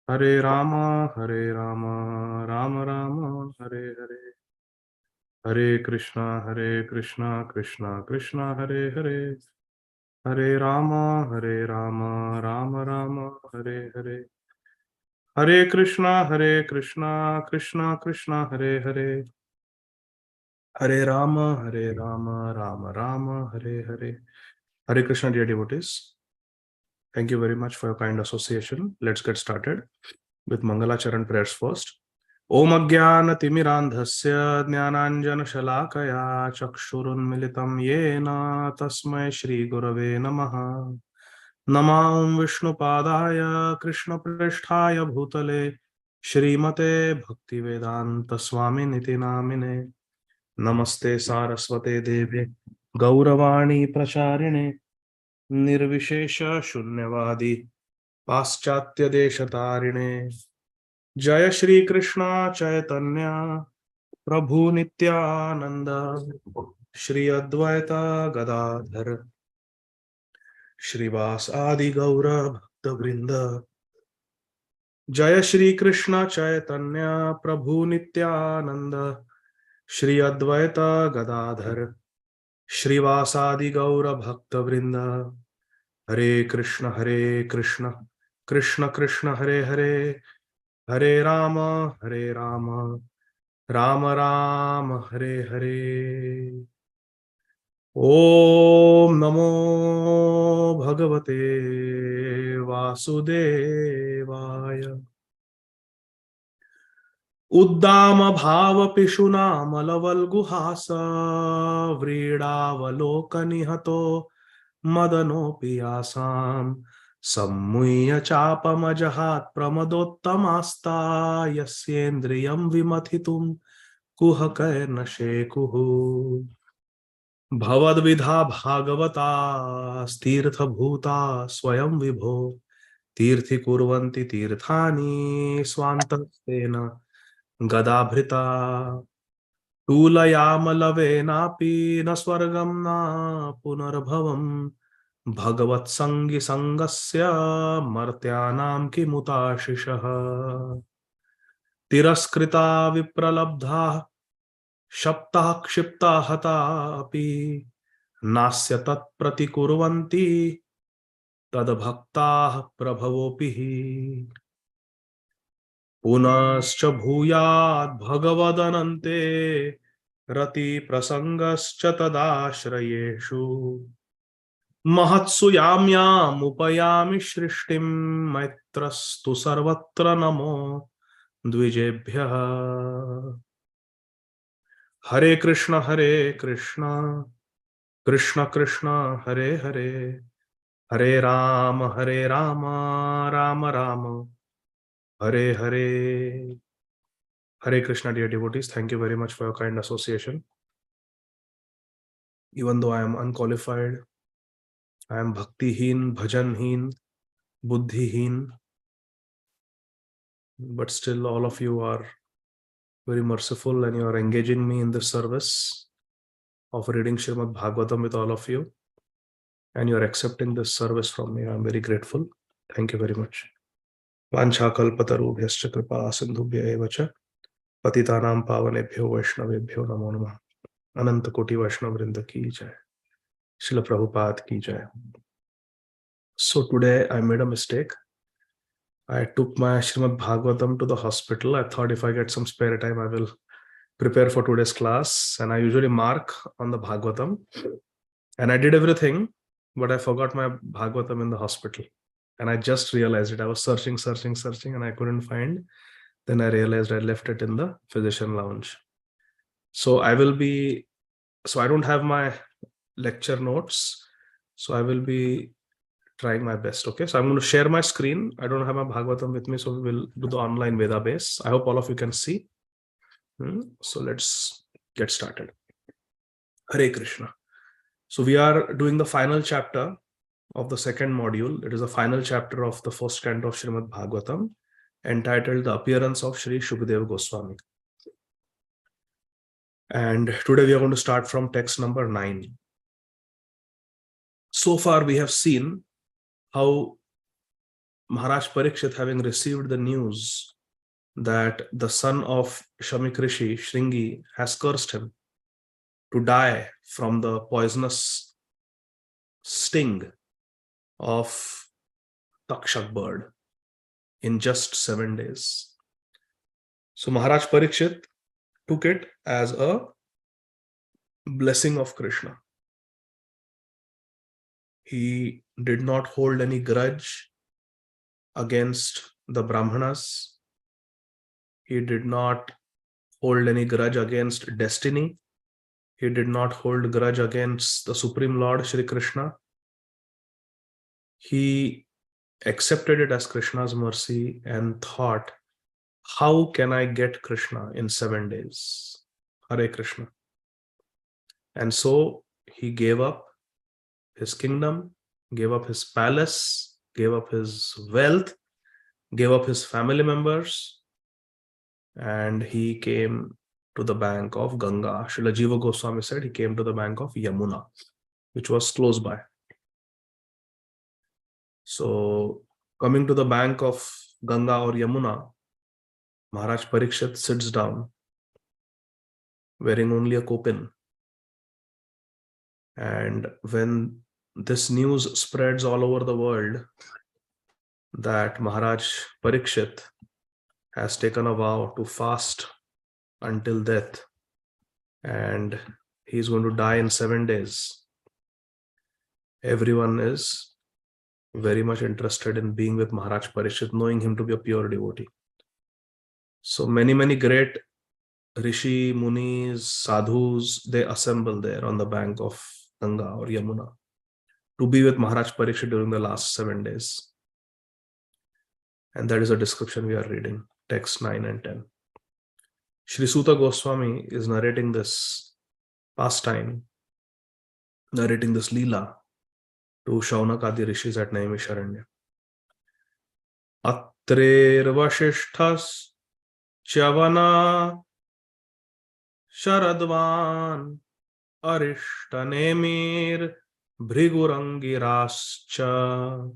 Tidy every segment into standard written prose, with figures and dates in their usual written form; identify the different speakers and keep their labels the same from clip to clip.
Speaker 1: Hare Rama, Rama Rama, Hare Hare. Hare Krishna, Krishna Krishna, Hare Hare. Hare Rama, Rama Rama, Hare Hare. Hare Krishna, Krishna Krishna, Hare Hare. Hare Rama, Rama Rama, Hare Hare. Hare Krishna, dear devotees. Thank you very much for your kind association. Let's get started with Mangala Charan prayers first. Om Ajnanatimirandhasya Jnananjanashalakaya Chakshurunmilitam Yena Tasmai Shri Gurave Namaha. Namam Vishnupadaya Krishna Prishthaya Bhutale Srimate Bhaktivedanta Swami Niti Namine. Namaste Saraswate Devi Gauravani Pracharine Nirvishesha Shunyavadi Paschatya Deshatharine. Jaya Shri Krishna Chaitanya Prabhu Nityananda Shri Advaita Gadādhara Shrivas Ādi Gadādhara Dāsa. Jaya Shri Krishna Chaitanya Prabhu Nityananda Shri Advaita Gadādhara Shrivas Ādi Gadādhara Dāsa. Hare Krishna, Krishna Krishna, Hare Hare, Hare Rama, Rama Rama, Hare Hare. Om Namo Bhagavate Vasudevaya. Uddama Bhava Pishuna Malaval Guhasa Vridavaloka Nihato Madano Piyasam Sammuya Chapamajahat Pramadottamasta Yasyendriyam Vimathitum Kuhakairna Shekuhu Bhavadvidha Bhagavata Stirtha Bhuta Swayam Vibho Tirthi Kurvanti Tirthani Swantastena Gadabhrita Tulayamalave na swargam na punarbhavam Bhagavat Sangi Sangasya Martyanam Kimutashishaha Tiraskrita Vipralabdha Shapta Kshipta Hata Api Nasya Tat Pratikurvanti Tad Bhakta Prabhavopihi Punascha Bhuyat Bhagavadanante Rati Prasangascha Tadashrayeshu Mahatsu Yamyam Upayami Shrishtim Maitrastu Sarvatra Namo Dvijebhyaha. Hare Krishna, Krishna Krishna, Hare Hare, Hare Rama, Rama Rama, Hare Hare. Hare Krishna, dear devotees. Thank you very much for your kind association. Even though I am unqualified, I am bhakti-heen, bhajan-heen, buddhi-heen, but still all of you are very merciful and you are engaging me in the service of reading Srīmad Bhāgavatam with all of you, and you are accepting this service from me. I am very grateful. Thank you very much. Vancha kalpatarubhyascha kripa sindhubhya eva cha patitanam pavanebhyo vaishnavebhyo namo namah. Ananta koti Vaishnava vrinda ki jai. Srila Prabhupada ki jai. So today I made a mistake. I took my Srīmad Bhāgavatam to the hospital. I thought if I get some spare time, I will prepare for today's class. And I usually mark on the Bhāgavatam. And I did everything, but I forgot my Bhāgavatam in the hospital. And I just realized it. I was searching, and I couldn't find. Then I realized I left it in the physician lounge. So I don't have my lecture notes. So I will be trying my best. Okay, so I'm going to share my screen. I don't have my Bhagavatam with me, so we will do the online Veda base. I hope all of you can see. So let's get started. Hare Krishna. So we are doing the final chapter of the second module. It is the final chapter of the first canto of Srīmad Bhāgavatam, entitled The Appearance of Sri Shukadeva Goswami. And today we are going to start from text number 9. So far we have seen how Maharaj Parikshit, having received the news that the son of Shamik Rishi, Shringi, has cursed him to die from the poisonous sting of Takshak bird in just 7 days. So Maharaj Parikshit took it as a blessing of Krishna. He did not hold any grudge against the Brahmanas. He did not hold any grudge against destiny. He did not hold grudge against the Supreme Lord Shri Krishna. He accepted it as Krishna's mercy and thought, how can I get Krishna in 7 days? Hare Krishna. And so he gave up his kingdom, gave up his palace, gave up his wealth, gave up his family members, and he came to the bank of Ganga. Srila Jiva Goswami said he came to the bank of Yamuna, which was close by. So coming to the bank of Ganga or Yamuna, Maharaj Parikshit sits down wearing only a kopin. And when this news spreads all over the world that Maharaj Parikshit has taken a vow to fast until death and he's going to die in 7 days, everyone is very much interested in being with Maharaj Parikshit, knowing him to be a pure devotee. So many great Rishi, Munis, Sadhus, they assemble there on the bank of Ganga or Yamuna to be with Maharaj Parikshit during the last 7 days. And that is a description we are reading, text 9 and 10. Sri Suta Goswami is narrating this pastime, narrating this Leela to Shaunakadi Rishis at Naimisharanya. Atrer Vashishthas Chavana Sharadvan Arishtanemir Bhrigurangirascha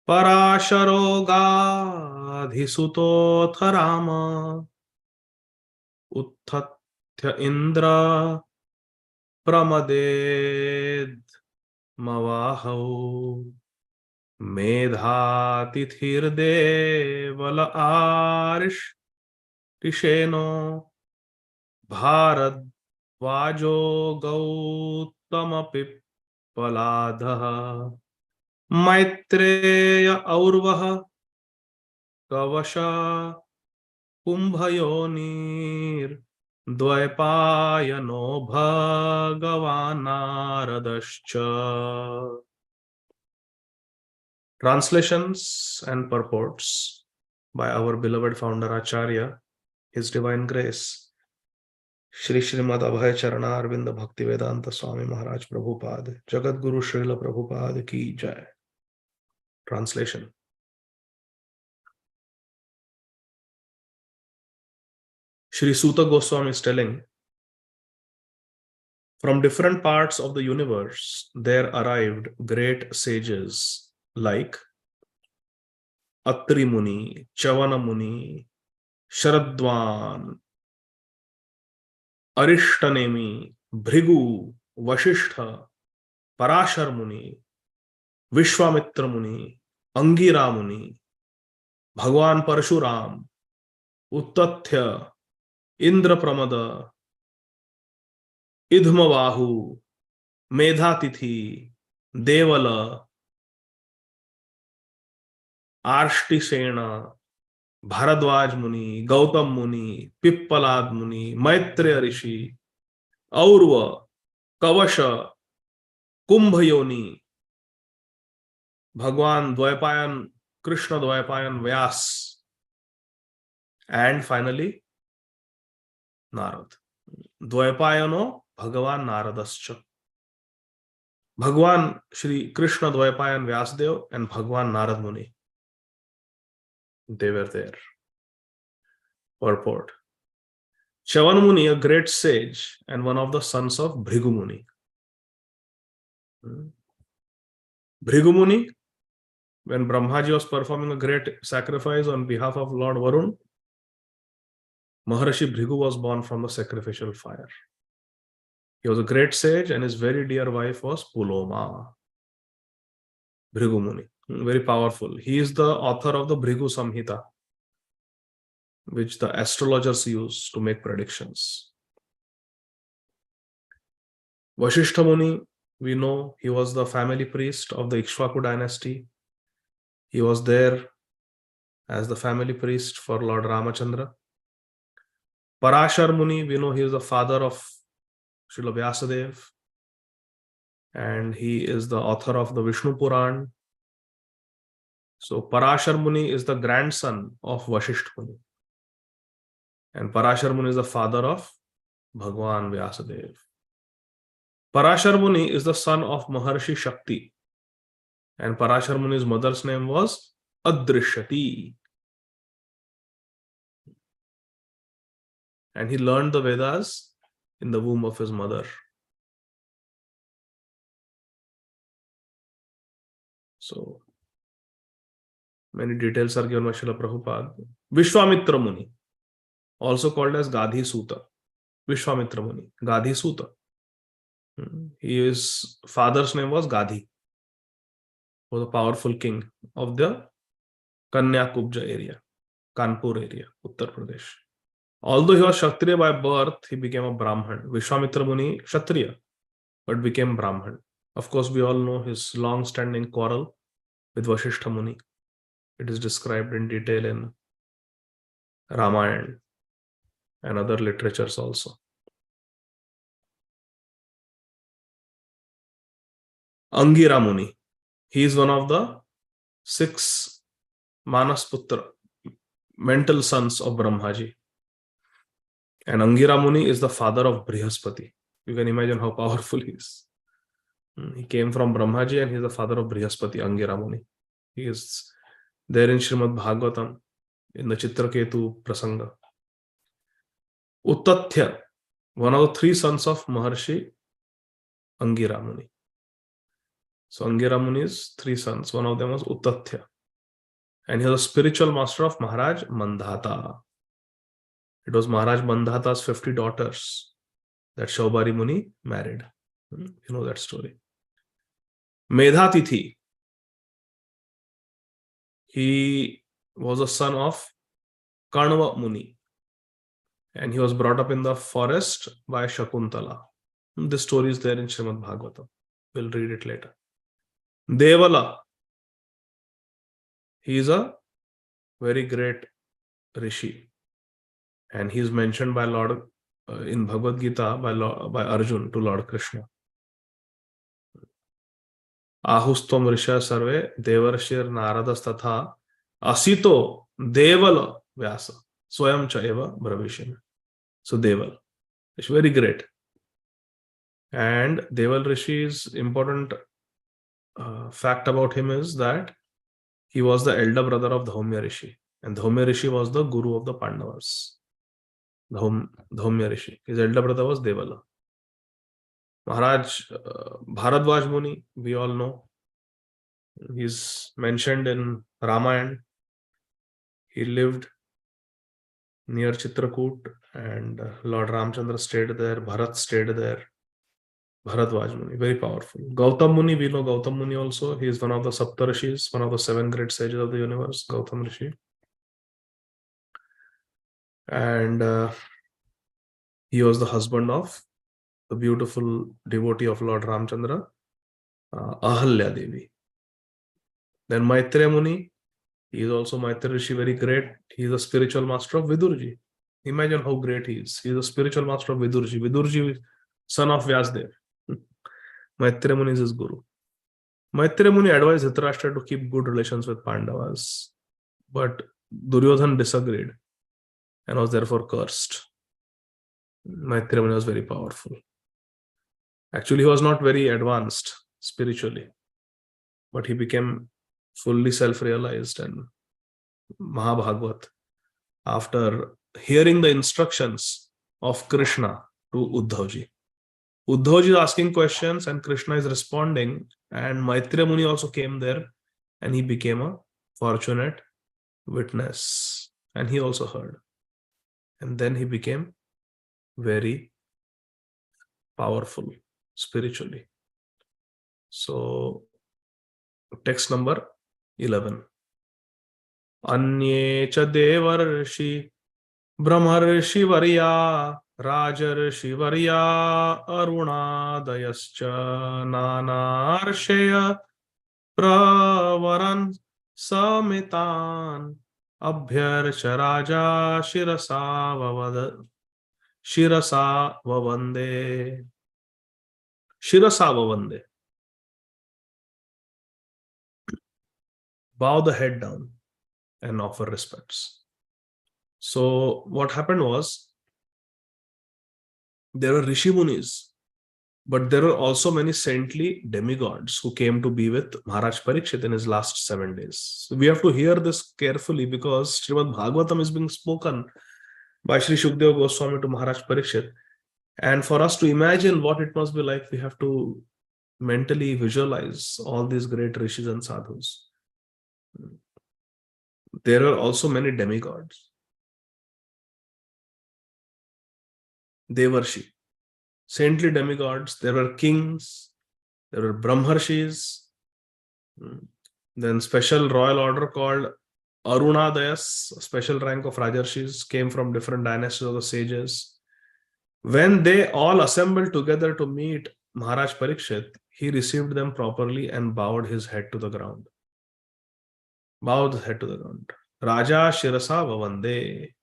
Speaker 1: Parasharogādhisutotharama Uttatya Indra Pramaded Mavaho Medhatithir Devala Arish Tisheno Bharadvajo Gautama Pippaladha Maitreya Aurvaha Kavasha Kumbhayonir Dvaipayano Bhagavanaradascha. Translations and purports by our beloved founder Acharya, His Divine Grace, Shri Srīmad Abhay Charana Arvinda Bhakti Vedanta Swami Maharaj Prabhupada, Jagat Guru Srila Prabhupada Ki Jai. Translation. Sri Suta Goswami is telling, from different parts of the universe, there arrived great sages like Atri Muni, Chavana Muni, Sharadvan, Arishtanemi, Bhrigu, Vashishtha, Parashar Muni, Vishwamitra Muni, Angira Muni, Bhagwan Parshuram, Uttatya, Indra Pramada, Idhmavahu, Medhatithi, Devala, Arshtisena, Bharadwaj Muni, Gautam Muni, Pippalad Muni, Maitreya Rishi, Aurva, Kavasha, Kumbhayoni, Bhagwan Dvaipayan, Krishna Dvaipayan Vyas, and finally Narad. Dvaipayano Bhagavan Naradascha. Bhagwan Shri Krishna Dvaipayan Vyasdev and Bhagwan Narad Muni. They were there. Purport. Chavan Muni, a great sage and one of the sons of Bhrigu Muni. Bhrigu Muni When Brahmaji was performing a great sacrifice on behalf of Lord Varun, Maharshi Bhrigu was born from the sacrificial fire. He was a great sage, and his very dear wife was Puloma, Bhrigu Muni. Very powerful. He is the author of the Bhrigu Samhita, which the astrologers use to make predictions. Vasishtha Muni, we know he was the family priest of the Ikshvaku dynasty. He was there as the family priest for Lord Ramachandra. Parashar Muni, we know he is the father of Srila Vyasadeva, and he is the author of the Vishnu Puran. So Parashar Muni is the grandson of Vasishtha Muni, and Parashar Muni is the father of Bhagwan Vyasadeva. Parashar Muni is the son of Maharshi Shakti, and Parashar Muni's mother's name was Adrishyati. And he learned the Vedas in the womb of his mother. So many details are given by Srila Prabhupada. Vishwamitra Muni, also called as Gadhi Suta. Vishwamitra Muni, Gadhi Suta. His father's name was Gadhi, who was a powerful king of the Kanyakubja area, Kanpur area, Uttar Pradesh. Although he was Kshatriya by birth, he became a Brahman. Vishwamitra Muni, Kshatriya, but became Brahman. Of course, we all know his long-standing quarrel with Vasishtha Muni. It is described in detail in Ramayana and other literatures also. Angira Muni, he is one of the 6 Manasputra, mental sons of Brahmaji. And Angira Muni is the father of Brihaspati. You can imagine how powerful he is. He came from Brahmaji and he is the father of Brihaspati, Angira Muni. He is there in Srīmad Bhāgavatam in the Chitraketu Prasanga. Uttatya, one of the 3 sons of Maharshi Angira Muni. So Angira Muni's 3 sons, one of them was Uttatya. And he was a spiritual master of Maharaj Mandhata. It was Maharaj Mandhata's 50 daughters that Shaubari Muni married. You know that story. Medhatithi, he was a son of Kanva Muni, and he was brought up in the forest by Shakuntala. This story is there in Srīmad Bhāgavatam. We'll read it later. Devala, he is a very great rishi, and he is mentioned by Lord in Bhagavad Gita by Arjun to Lord Krishna. Ahustom Risha Sarve Devarshir Naradas Tatha Asito Devala Vyasa Swayam Cha Eva Bravishim. So Deval is very great. And Deval Rishi's important fact about him is that he was the elder brother of Dhaumya Rishi. And Dhaumya Rishi was the guru of the Pandavas. Dhaumya Rishi. His elder brother was Devala. Maharaj Bharadwaj Muni, we all know. He's mentioned in Ramayana. He lived near Chitrakoot and Lord Ramchandra stayed there. Bharat stayed there. Bharadwaj Muni, very powerful. Gautam Muni, we know Gautam Muni also. He is one of the Saptarishis, one of the 7 great sages of the universe, Gautam Rishi. And he was the husband of the beautiful devotee of Lord Ramchandra, Ahalya Devi. Then Maitreya Muni, he is also Maitreya Rishi, very great. He is a spiritual master of Vidurji. Imagine how great he is. He is a spiritual master of Vidurji. Vidurji, son of Vyasdev. Maitreya Muni is his guru. Maitreya Muni advised Dhritarashtra to keep good relations with Pandavas, but Duryodhan disagreed and was therefore cursed. Maitreya Muni was very powerful. Actually, he was not very advanced spiritually, but he became fully self-realized and Mahabhagavat after hearing the instructions of Krishna to Uddhavji. Uddhavji is asking questions and Krishna is responding, and Maitreya Muni also came there and he became a fortunate witness. And he also heard. And then he became very powerful spiritually. So, text number 11. Anye cha devarshi brahmarshi varya rajarshi varya arunadayascha nanarshaya pravaran samitan abhyarcha raja shirasa vavande. Bow the head down and offer respects. So what happened was, there were Rishi Munis, but there were also many saintly demigods who came to be with Maharaj Parikshit in his last 7 days. So we have to hear this carefully, because Srīmad Bhāgavatam is being spoken by Sri Shukdeva Goswami to Maharaj Parikshit. And for us to imagine what it must be like, we have to mentally visualize all these great rishis and sadhus. There are also many demigods. Devarshi, saintly demigods. There were kings, there were brahmarshis, then special royal order called Arunadayas, a special rank of rajarshis, came from different dynasties of the sages. When they all assembled together to meet Maharaj Parikshit, he received them properly and bowed his head to the ground. Bowed his head to the ground. Raja Shirasa Vavande.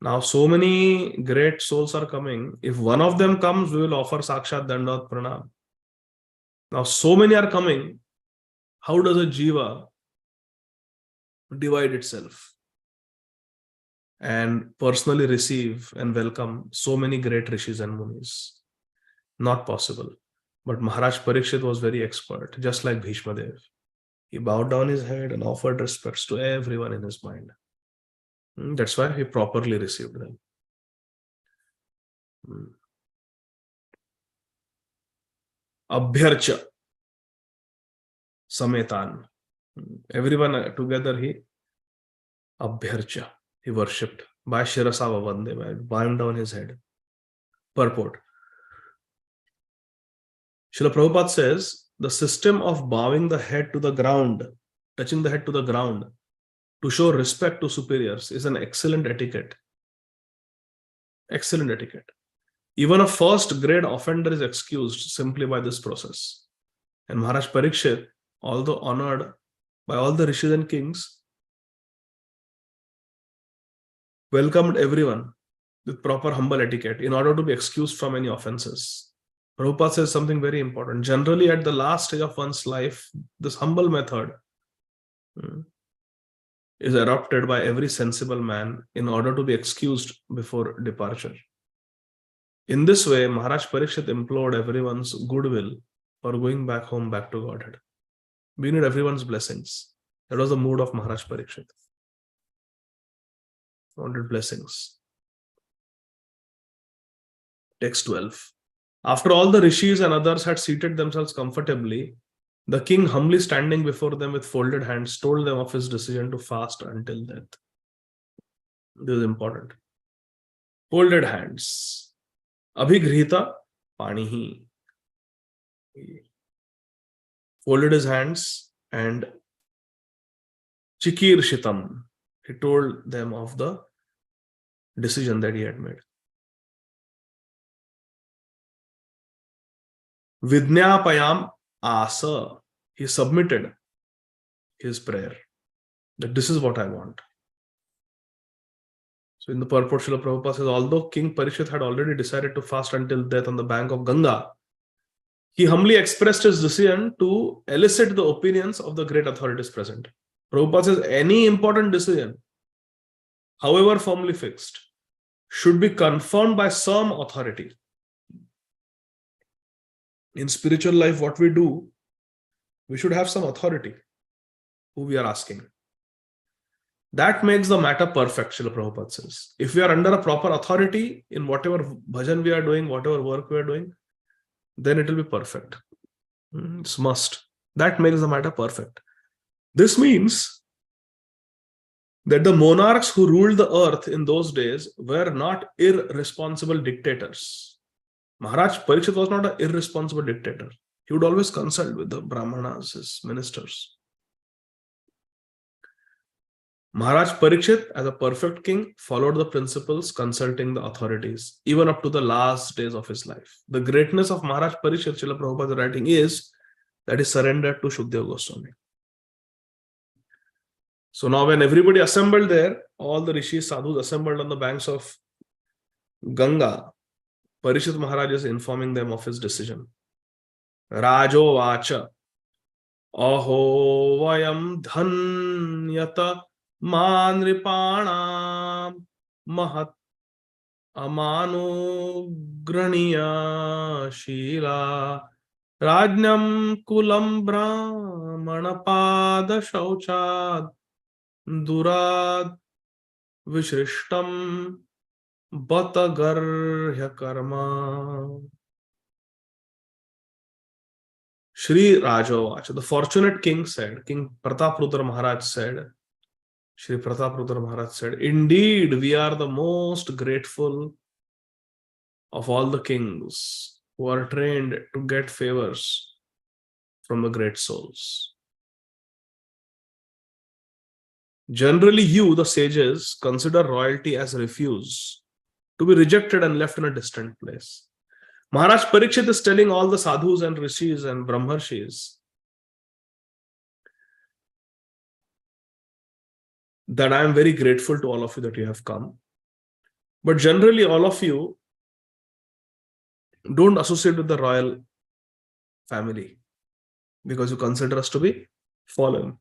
Speaker 1: Now, so many great souls are coming. If one of them comes, we will offer Sakshat Dandavat Pranam. Now, so many are coming. How does a jiva divide itself and personally receive and welcome so many great rishis and munis? Not possible. But Maharaj Parikshit was very expert, just like Bhishma Dev. He bowed down his head and offered respects to everyone in his mind. That's why he properly received them. Abhyarcha Sametan. Everyone together he Abhyarcha. He worshipped by Shirasa Vavande, by bowing down his head. Purport. Srila Prabhupada says, the system of bowing the head to the ground, touching the head to the ground, to show respect to superiors is an excellent etiquette. Excellent etiquette. Even a first grade offender is excused simply by this process. And Maharaj Parikshit, although honored by all the rishis and kings, welcomed everyone with proper humble etiquette in order to be excused from any offenses. Prabhupada says something very important. Generally, at the last stage of one's life, this humble method is adopted by every sensible man in order to be excused before departure. In this way, Maharaj Parikshit implored everyone's goodwill for going back home, back to Godhead. We need everyone's blessings. That was the mood of Maharaj Parikshit. Wanted blessings. Text 12. After all the rishis and others had seated themselves comfortably, the king, humbly standing before them with folded hands, told them of his decision to fast until death. This is important. Folded hands. Abhigrihita panihi. He folded his hands and chikir shitam. He told them of the decision that he had made. Vidnyapayam asa. He submitted his prayer that this is what I want. So in the purport, Srila Prabhupada says, although King Parikshit had already decided to fast until death on the bank of Ganga, he humbly expressed his decision to elicit the opinions of the great authorities present. Prabhupada says any important decision, however firmly fixed, should be confirmed by some authority. In spiritual life, what we do, we should have some authority who we are asking. That makes the matter perfect, Srila Prabhupada says. If we are under a proper authority in whatever bhajan we are doing, whatever work we are doing, then it will be perfect. It's must. That makes the matter perfect. This means that the monarchs who ruled the earth in those days were not irresponsible dictators. Maharaj Parikshit was not an irresponsible dictator. He would always consult with the Brahmanas, his ministers. Maharaj Parikshit, as a perfect king, followed the principles, consulting the authorities, even up to the last days of his life. The greatness of Maharaj Parikshit, Srila Prabhupada's writing, is that he surrendered to Shukdev Goswami. So now when everybody assembled there, all the rishis, sadhus assembled on the banks of Ganga, Parikshit Maharaj is informing them of his decision. Rajo Vacha Aho Vayam Dhanyata Manripana Mahat Amanu Graniya Shila Rajnam Kulam Brahmana Pada Shauchad Durad Vishrishtam Batagarhya Karma. Shri Rajavacha, the fortunate king said, King Prataprudra Maharaj said, Shri Prataprudra Maharaj said, indeed, we are the most grateful of all the kings who are trained to get favors from the great souls. Generally, you, the sages, consider royalty as refuse, to be rejected and left in a distant place. Maharaj Parikshit is telling all the sadhus and rishis and brahmarshis that I am very grateful to all of you that you have come. But generally, all of you don't associate with the royal family because you consider us to be fallen.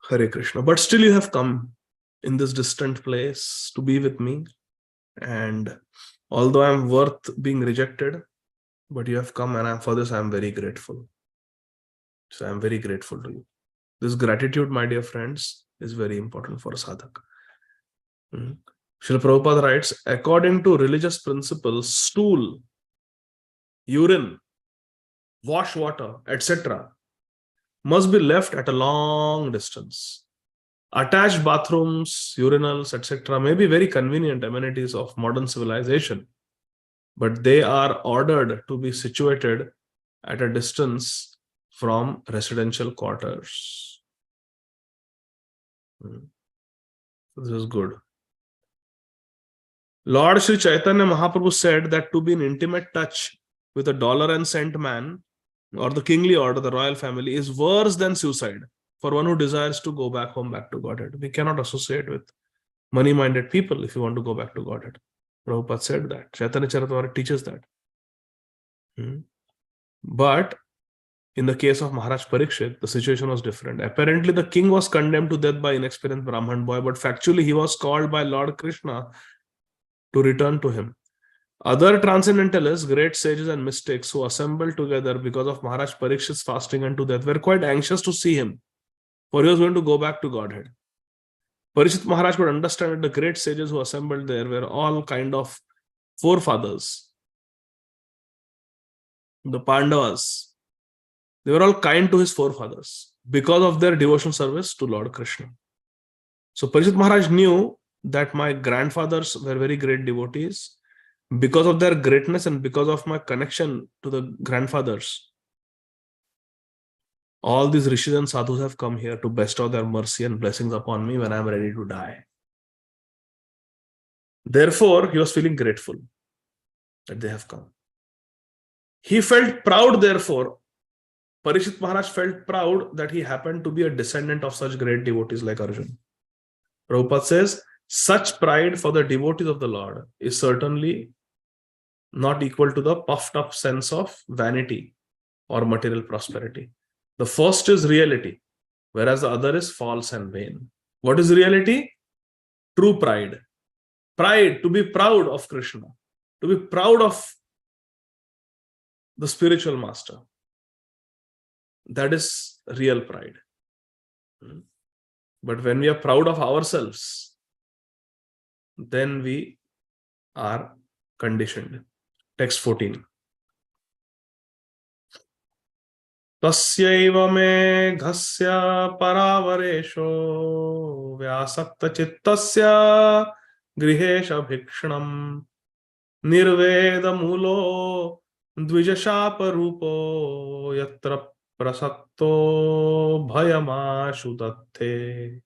Speaker 1: Hare Krishna. But still you have come in this distant place to be with me. And although I am worth being rejected, but you have come, and for this I am very grateful. So I am very grateful to you. This gratitude, my dear friends, is very important for a sadhak. Srila Prabhupada writes, according to religious principles, stool, urine, wash water, etc. must be left at a long distance. Attached bathrooms, urinals, etc. may be very convenient amenities of modern civilization, but they are ordered to be situated at a distance from residential quarters. This is good. Lord Sri Chaitanya Mahaprabhu said that to be in intimate touch with a dollar and cent man or the kingly order, the royal family, is worse than suicide for one who desires to go back home, back to Godhead. We cannot associate with money-minded people if you want to go back to Godhead. Prabhupada said that. Chaitanya Charitamrita teaches that. But in the case of Maharaj Parikshit, the situation was different. Apparently, the king was condemned to death by inexperienced Brahman boy, but factually he was called by Lord Krishna to return to him. Other transcendentalists, great sages and mystics who assembled together because of Maharaj Parikshit's fasting unto death were quite anxious to see him, for he was going to go back to Godhead. Parikshit Maharaj could understand that the great sages who assembled there were all kind of forefathers. The Pandavas, they were all kind to his forefathers because of their devotional service to Lord Krishna. So Parikshit Maharaj knew that my grandfathers were very great devotees. Because of their greatness and because of my connection to the grandfathers, all these rishis and sadhus have come here to bestow their mercy and blessings upon me when I am ready to die. Therefore, he was feeling grateful that they have come. He felt proud, therefore, Parikshit Maharaj felt proud that he happened to be a descendant of such great devotees like Arjuna. Prabhupada says, such pride for the devotees of the Lord is certainly not equal to the puffed up sense of vanity or material prosperity. The first is reality, whereas the other is false and vain. What is reality? True pride. Pride, to be proud of Krishna, to be proud of the spiritual master. That is real pride. But when we are proud of ourselves, then we are conditioned. Text 14. Tasyaiva me ghasya paravaresho vyasakta chittasya grihesha bhikshanam nirveda mulo dvijashapa rupo yatra prasakto bhayamashu datte.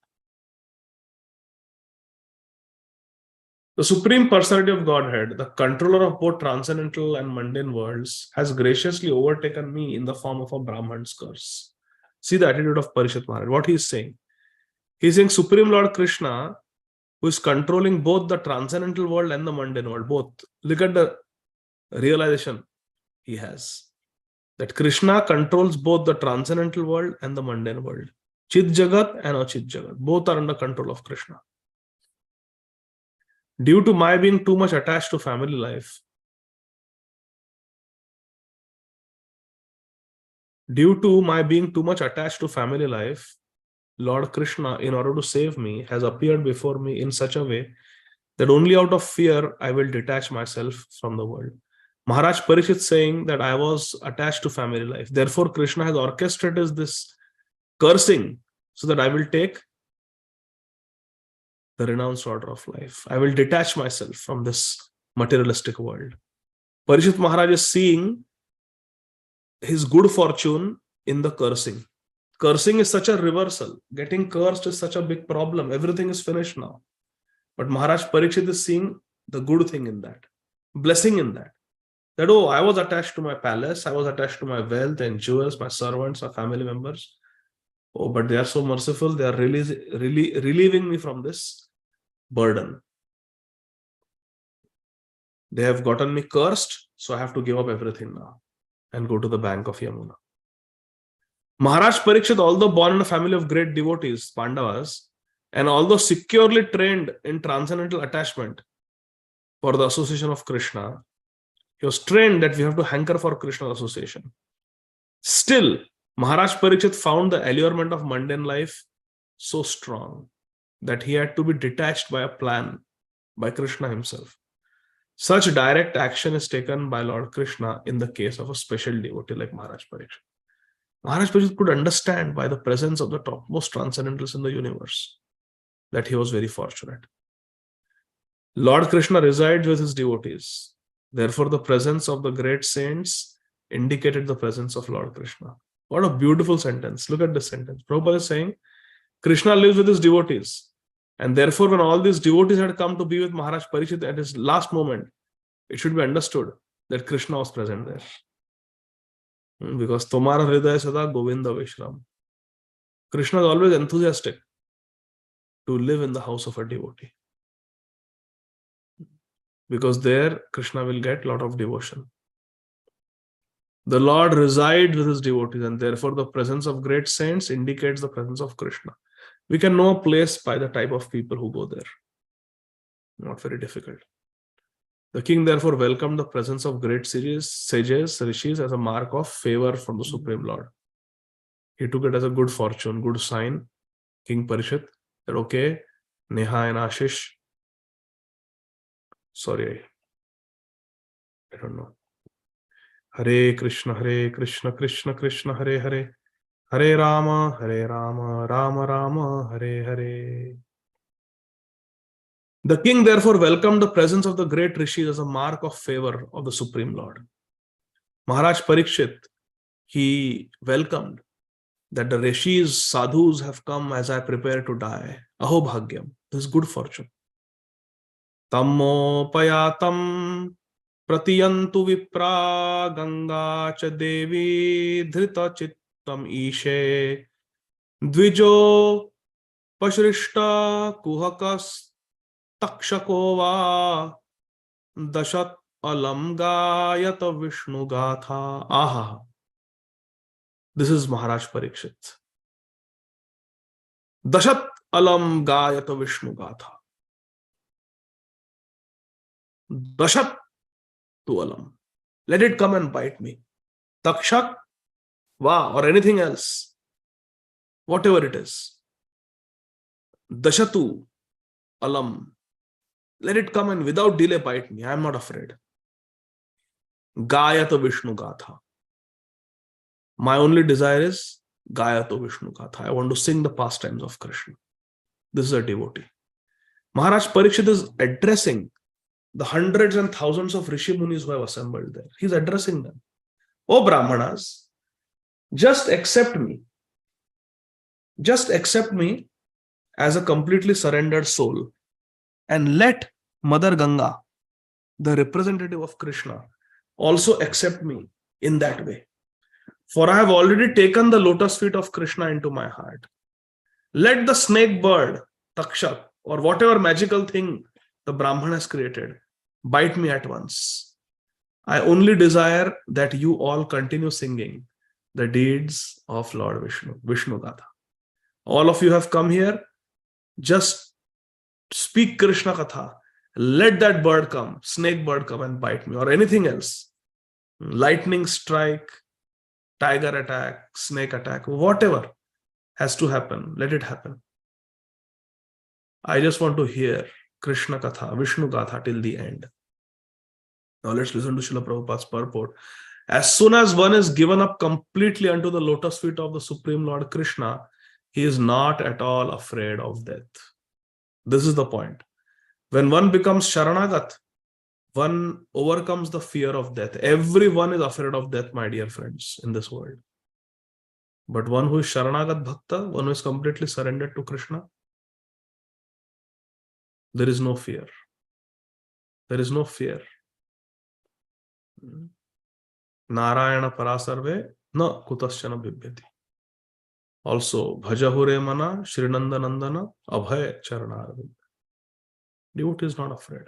Speaker 1: The Supreme Personality of Godhead, the controller of both transcendental and mundane worlds, has graciously overtaken me in the form of a Brahman's curse. See the attitude of Parishit Maharaj. What he is saying? He is saying Supreme Lord Krishna, who is controlling both the transcendental world and the mundane world, both. Look at the realization he has. That Krishna controls both the transcendental world and the mundane world. Chit Jagat and Achit Jagat. Both are under control of Krishna. Due to my being too much attached to family life, Lord Krishna, in order to save me, has appeared before me in such a way that only out of fear I will detach myself from the world. Maharaj Parishit saying that I was attached to family life. Therefore, Krishna has orchestrated this cursing so that I will take the renounced order of life. I will detach myself from this materialistic world. Parishit Maharaj is seeing his good fortune in the cursing. Cursing is such a reversal. Getting cursed is such a big problem. Everything is finished now. But Maharaj Parishit is seeing the good thing in that, blessing in that. That, oh, I was attached to my palace, I was attached to my wealth and jewels, my servants, my family members. Oh, but they are so merciful. They are relieving me from this burden. They have gotten me cursed, so I have to give up everything now and go to the bank of Yamuna. Maharaj Parikshit, although born in a family of great devotees, Pandavas, and although securely trained in transcendental attachment for the association of Krishna, he was trained that we have to hanker for Krishna association. Still, Maharaj Parikshit found the allurement of mundane life so strong that he had to be detached by a plan by Krishna himself. Such direct action is taken by Lord Krishna in the case of a special devotee like Maharaj Parikshit. Maharaj Parikshit could understand by the presence of the topmost transcendentals in the universe that he was very fortunate. Lord Krishna resides with his devotees. Therefore, the presence of the great saints indicated the presence of Lord Krishna. What a beautiful sentence. Look at this sentence. Prabhupada is saying, Krishna lives with his devotees. And therefore, when all these devotees had come to be with Maharaj Parikshit at his last moment, it should be understood that Krishna was present there. Because Tomara Hridaya Sada Govinda Vishram. Krishna is always enthusiastic to live in the house of a devotee. Because there, Krishna will get a lot of devotion. The Lord resides with his devotees, and therefore the presence of great saints indicates the presence of Krishna. We can know a place by the type of people who go there. Not very difficult. The king therefore welcomed the presence of great sages, rishis as a mark of favor from the Supreme Lord. He took it as a good fortune, good sign. King Parishit said, okay, Neha and Ashish. Sorry, I don't know. Hare Krishna, Krishna Krishna, Hare Hare. Hare Rama, Rama Rama, Hare Hare. The king therefore welcomed the presence of the great rishis as a mark of favor of the Supreme Lord. Maharaj Parikshit, he welcomed that the rishis, sadhus have come as I prepare to die. Aho bhagyam, this is good fortune. Tammo payatam pratiyantu vipra ganga cha devi dhrita chittam ishe dvijo pashrishta kuhakas takshako va dashat alam gayata Vishnu gatha. Aha. This is Maharaj Parikshit. Dashat alam gayata Vishnu gatha. Dashat to alam. Let it come and bite me. Takshak va or anything else. Whatever it is. Dashatu alam. Let it come and without delay bite me. I am not afraid. Gayata Vishnu gatha. My only desire is Gayato Vishnu Katha. I want to sing the pastimes of Krishna. This is a devotee. Maharaj Parikshit is addressing the hundreds and thousands of Rishi Munis who have assembled there. He's addressing them. Oh Brahmanas, just accept me. Just accept me as a completely surrendered soul and let Mother Ganga, the representative of Krishna, also accept me in that way. For I have already taken the lotus feet of Krishna into my heart. Let the snake bird, Takshak, or whatever magical thing the Brahman has created, bite me at once. I only desire that you all continue singing the deeds of Lord Vishnu, Vishnu Gatha. All of you have come here, just speak Krishna Katha. Let that bird come, snake bird come and bite me, or anything else. Lightning strike, tiger attack, snake attack, whatever has to happen, let it happen. I just want to hear Krishna Katha, Vishnu Gatha till the end. Now let's listen to Srila Prabhupada's purport. As soon as one is given up completely unto the lotus feet of the Supreme Lord Krishna, he is not at all afraid of death. This is the point. When one becomes Sharanagat, one overcomes the fear of death. Everyone is afraid of death, my dear friends, in this world. But one who is Sharanagat Bhakta, one who is completely surrendered to Krishna, there is no fear. There is no fear. Narayana Parasarve na kutasyana bibhyati. Also, Bhajahure mana Shrinanda Nandana Abhay Charanarvind. Devotee is not afraid.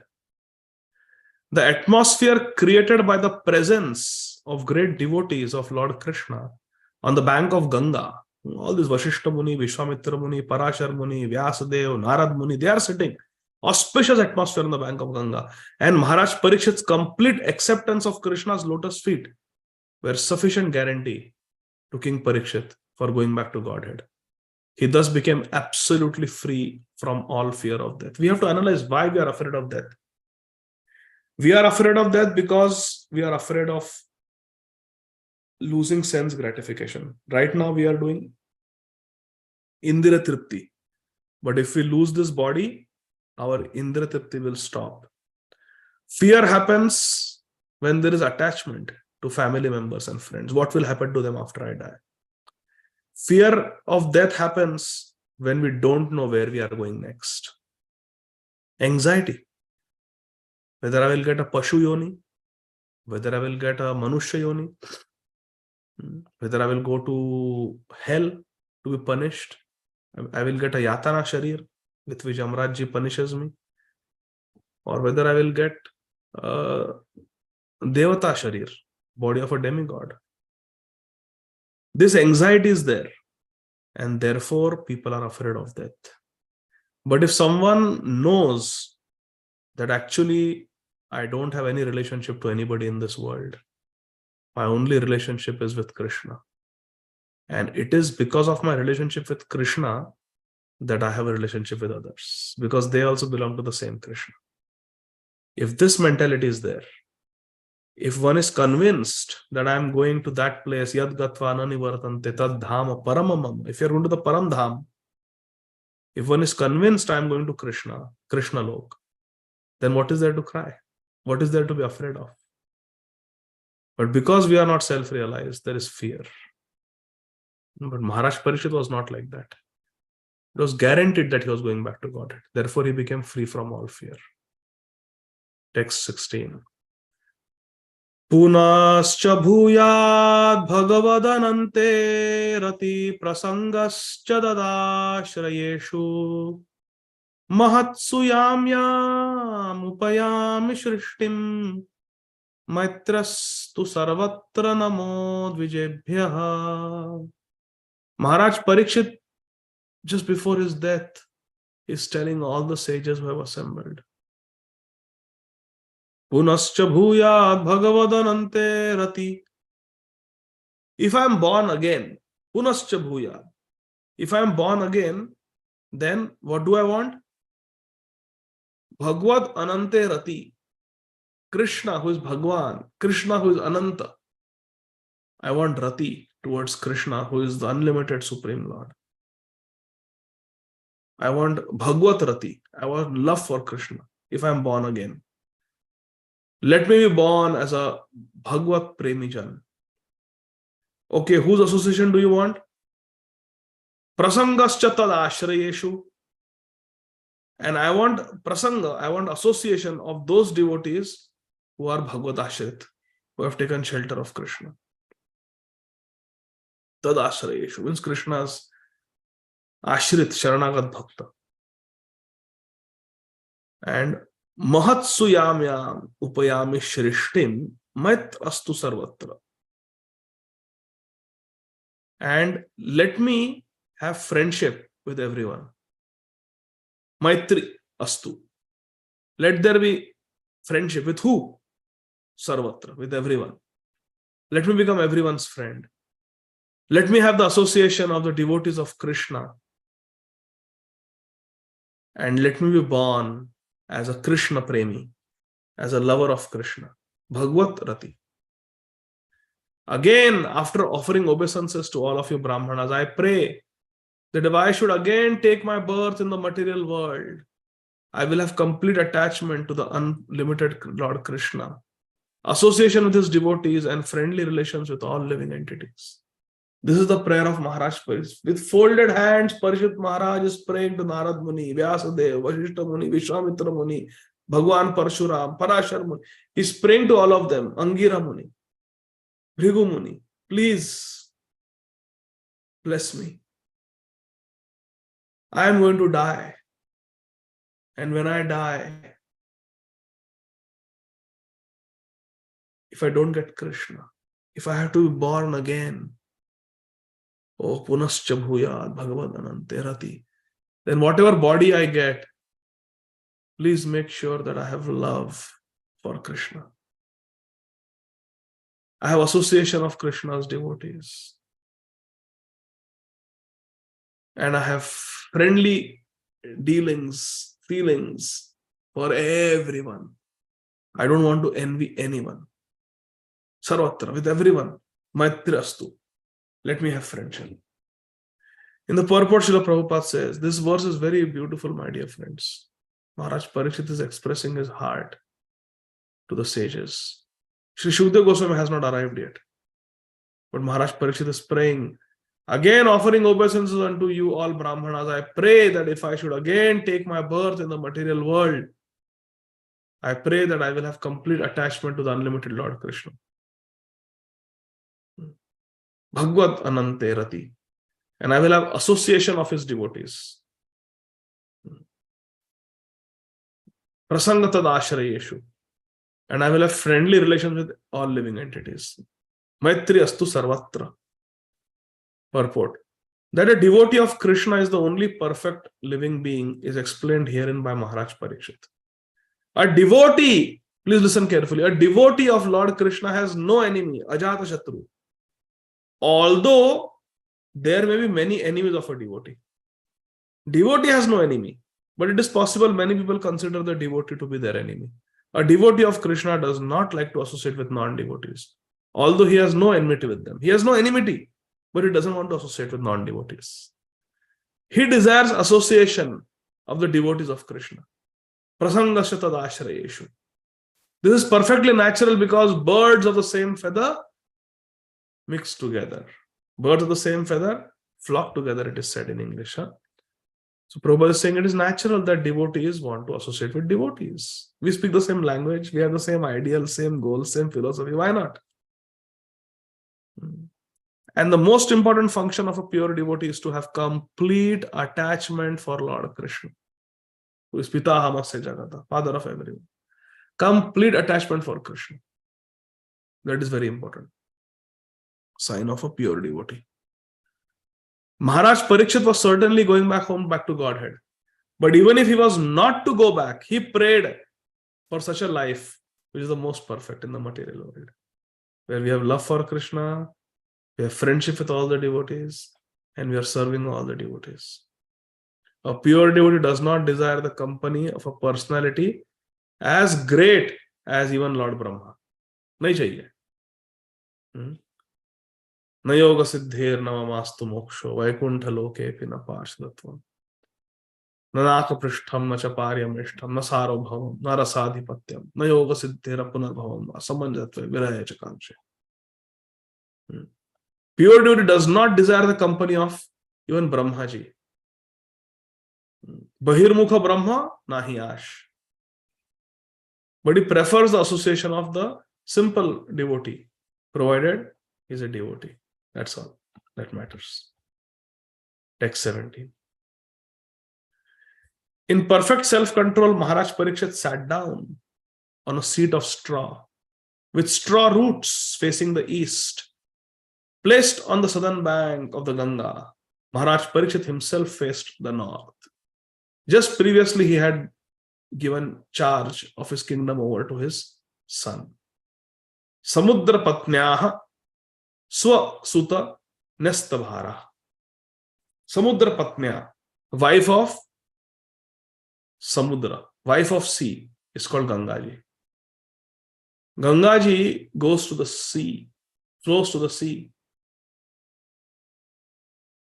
Speaker 1: The atmosphere created by the presence of great devotees of Lord Krishna on the bank of Ganga, all these Vashishta Muni, Vishwamitra Muni, Parashar Muni, Vyasadeva, Narad Muni, they are sitting. Auspicious atmosphere on the bank of Ganga. And Maharaj Parikshit's complete acceptance of Krishna's lotus feet were sufficient guarantee to King Parikshit for going back to Godhead. He thus became absolutely free from all fear of death. We have to analyze why we are afraid of death. We are afraid of death because we are afraid of losing sense gratification. Right now we are doing Indira Tripti. But if we lose this body, our Indra Tripti will stop. Fear happens when there is attachment to family members and friends. What will happen to them after I die? Fear of death happens when we don't know where we are going next. Anxiety. Whether I will get a Pashu Yoni, whether I will get a Manushya Yoni, whether I will go to hell to be punished, I will get a Yatana Sharir with which Amrajji punishes me, or whether I will get Devata Sharir, body of a demigod. This anxiety is there, and therefore people are afraid of death. But if someone knows that actually I don't have any relationship to anybody in this world, my only relationship is with Krishna, and it is because of my relationship with Krishna that I have a relationship with others, because they also belong to the same Krishna. If this mentality is there, if one is convinced that I am going to that place, Yad Gatva Nanivartante Tad Dhama Paramamam, if you are going to the Param Dham, if one is convinced I am going to Krishna, Krishna Lok, then what is there to cry? What is there to be afraid of? But because we are not self-realized, there is fear. But Maharaj Parikshit was not like that. It was guaranteed that he was going back to Godhead. Therefore, he became free from all fear. Text 16. Punascha bhuyad bhagavadanante rati prasangascha dadashrayeshu mahatsuyamyam upayami shrishtim maitrastu sarvatra namo dvijebhyaha. Maharaj Parikshit, just before his death, is telling all the sages who have assembled. Punascha bhuyad bhagavadanante rati. If I am born again, punascha bhuyad. If I am born again, then what do I want? Bhagavad anante rati. Krishna who is Bhagwan, Krishna who is Ananta. I want rati. towards Krishna, who is the unlimited Supreme Lord. I want Bhagavad Rati. I want love for Krishna if I am born again. Let me be born as a Bhagavad Premijan. Okay, whose association do you want? Prasangascha tad ashrayeshu. And I want prasanga, I want association of those devotees who are Bhagavad Ashrit, who have taken shelter of Krishna. Tad ashrayeshu means Krishna's Ashrit, Sharanagat Bhakta. And Mahatsuyamyam Upayami Shrishtim Mait Astu Sarvatra. And let me have friendship with everyone. Maitri Astu. Let there be friendship with who? Sarvatra, with everyone. Let me become everyone's friend. Let me have the association of the devotees of Krishna. And let me be born as a Krishna Premi, as a lover of Krishna. Bhagavad Rati. Again, after offering obeisances to all of you Brahmanas, I pray that if I should again take my birth in the material world, I will have complete attachment to the unlimited Lord Krishna, association with his devotees, and friendly relations with all living entities. This is the prayer of Maharaj Parishit. With folded hands, Parishit Maharaj is praying to Narad Muni, Vyasadev, Vashishta Muni, Vishwamitra Muni, Bhagwan Parshuram, Parashar Muni. He's praying to all of them, Angira Muni, Bhrigu Muni. Please bless me. I am going to die. And when I die, if I don't get Krishna, if I have to be born again, oh, punascha bhuyat bhagavad anante rati, then whatever body I get, please make sure that I have love for Krishna. I have association of Krishna's devotees. And I have friendly dealings, feelings for everyone. I don't want to envy anyone. Sarvatra, with everyone. Maitri astu. Let me have friendship. In the purport, Srila Prabhupada says, this verse is very beautiful, my dear friends. Maharaj Parikshit is expressing his heart to the sages. Sri Shukdev Goswami has not arrived yet. But Maharaj Parikshit is praying, again offering obeisances unto you all Brahmanas. I pray that if I should again take my birth in the material world, I pray that I will have complete attachment to the unlimited Lord Krishna. Bhagavad Anante Rati. And I will have association of his devotees. Prasangatad ashrayeshu. And I will have friendly relations with all living entities. Maitri astu sarvatra. Purport. That a devotee of Krishna is the only perfect living being is explained herein by Maharaj Parikshit. A devotee, please listen carefully, a devotee of Lord Krishna has no enemy, ajata shatru. Although there may be many enemies of a devotee. Devotee has no enemy, but it is possible many people consider the devotee to be their enemy. A devotee of Krishna does not like to associate with non-devotees, although he has no enmity with them. He has no enmity, but he doesn't want to associate with non-devotees. He desires association of the devotees of Krishna. Prasangasya tad ashrayeshu. This is perfectly natural because birds of the same feather mix together. Birds of the same feather flock together, it is said in English. Huh? So Prabhupada is saying it is natural that devotees want to associate with devotees. We speak the same language, we have the same ideal, same goals, same philosophy. Why not? And the most important function of a pure devotee is to have complete attachment for Lord Krishna, who is Pitahamasya Jagata, father of everyone. Complete attachment for Krishna. That is very important. Sign of a pure devotee. Maharaj Parikshit was certainly going back home, back to Godhead. But even if he was not to go back, he prayed for such a life, which is the most perfect in the material world, where we have love for Krishna, we have friendship with all the devotees, and we are serving all the devotees. A pure devotee does not desire the company of a personality as great as even Lord Brahma. Nahi chahiye. Na yoga siddhir navamastu moksho vaikuntha loke pina parshdatvam. Na naka prishtham na chaparyam ishtham na sarobhavam na rasadhipatyam na yoga siddhira punarbhavam asamanjatve viraya chakankshe. Pure devotee does not desire the company of even Brahmaji. Bahirmukha Brahma nahi ash. But he prefers the association of the simple devotee, provided he is a devotee. That's all that matters. Text 17. In perfect self-control, Maharaj Parikshit sat down on a seat of straw, with straw roots facing the east. Placed on the southern bank of the Ganga, Maharaj Parikshit himself faced the north. Just previously, he had given charge of his kingdom over to his son. Samudra Patnyaha Swa Suta Nestabhara. Samudra Patnya, wife of Samudra, wife of sea, is called Gangaji. Gangaji goes to the sea, flows to the sea.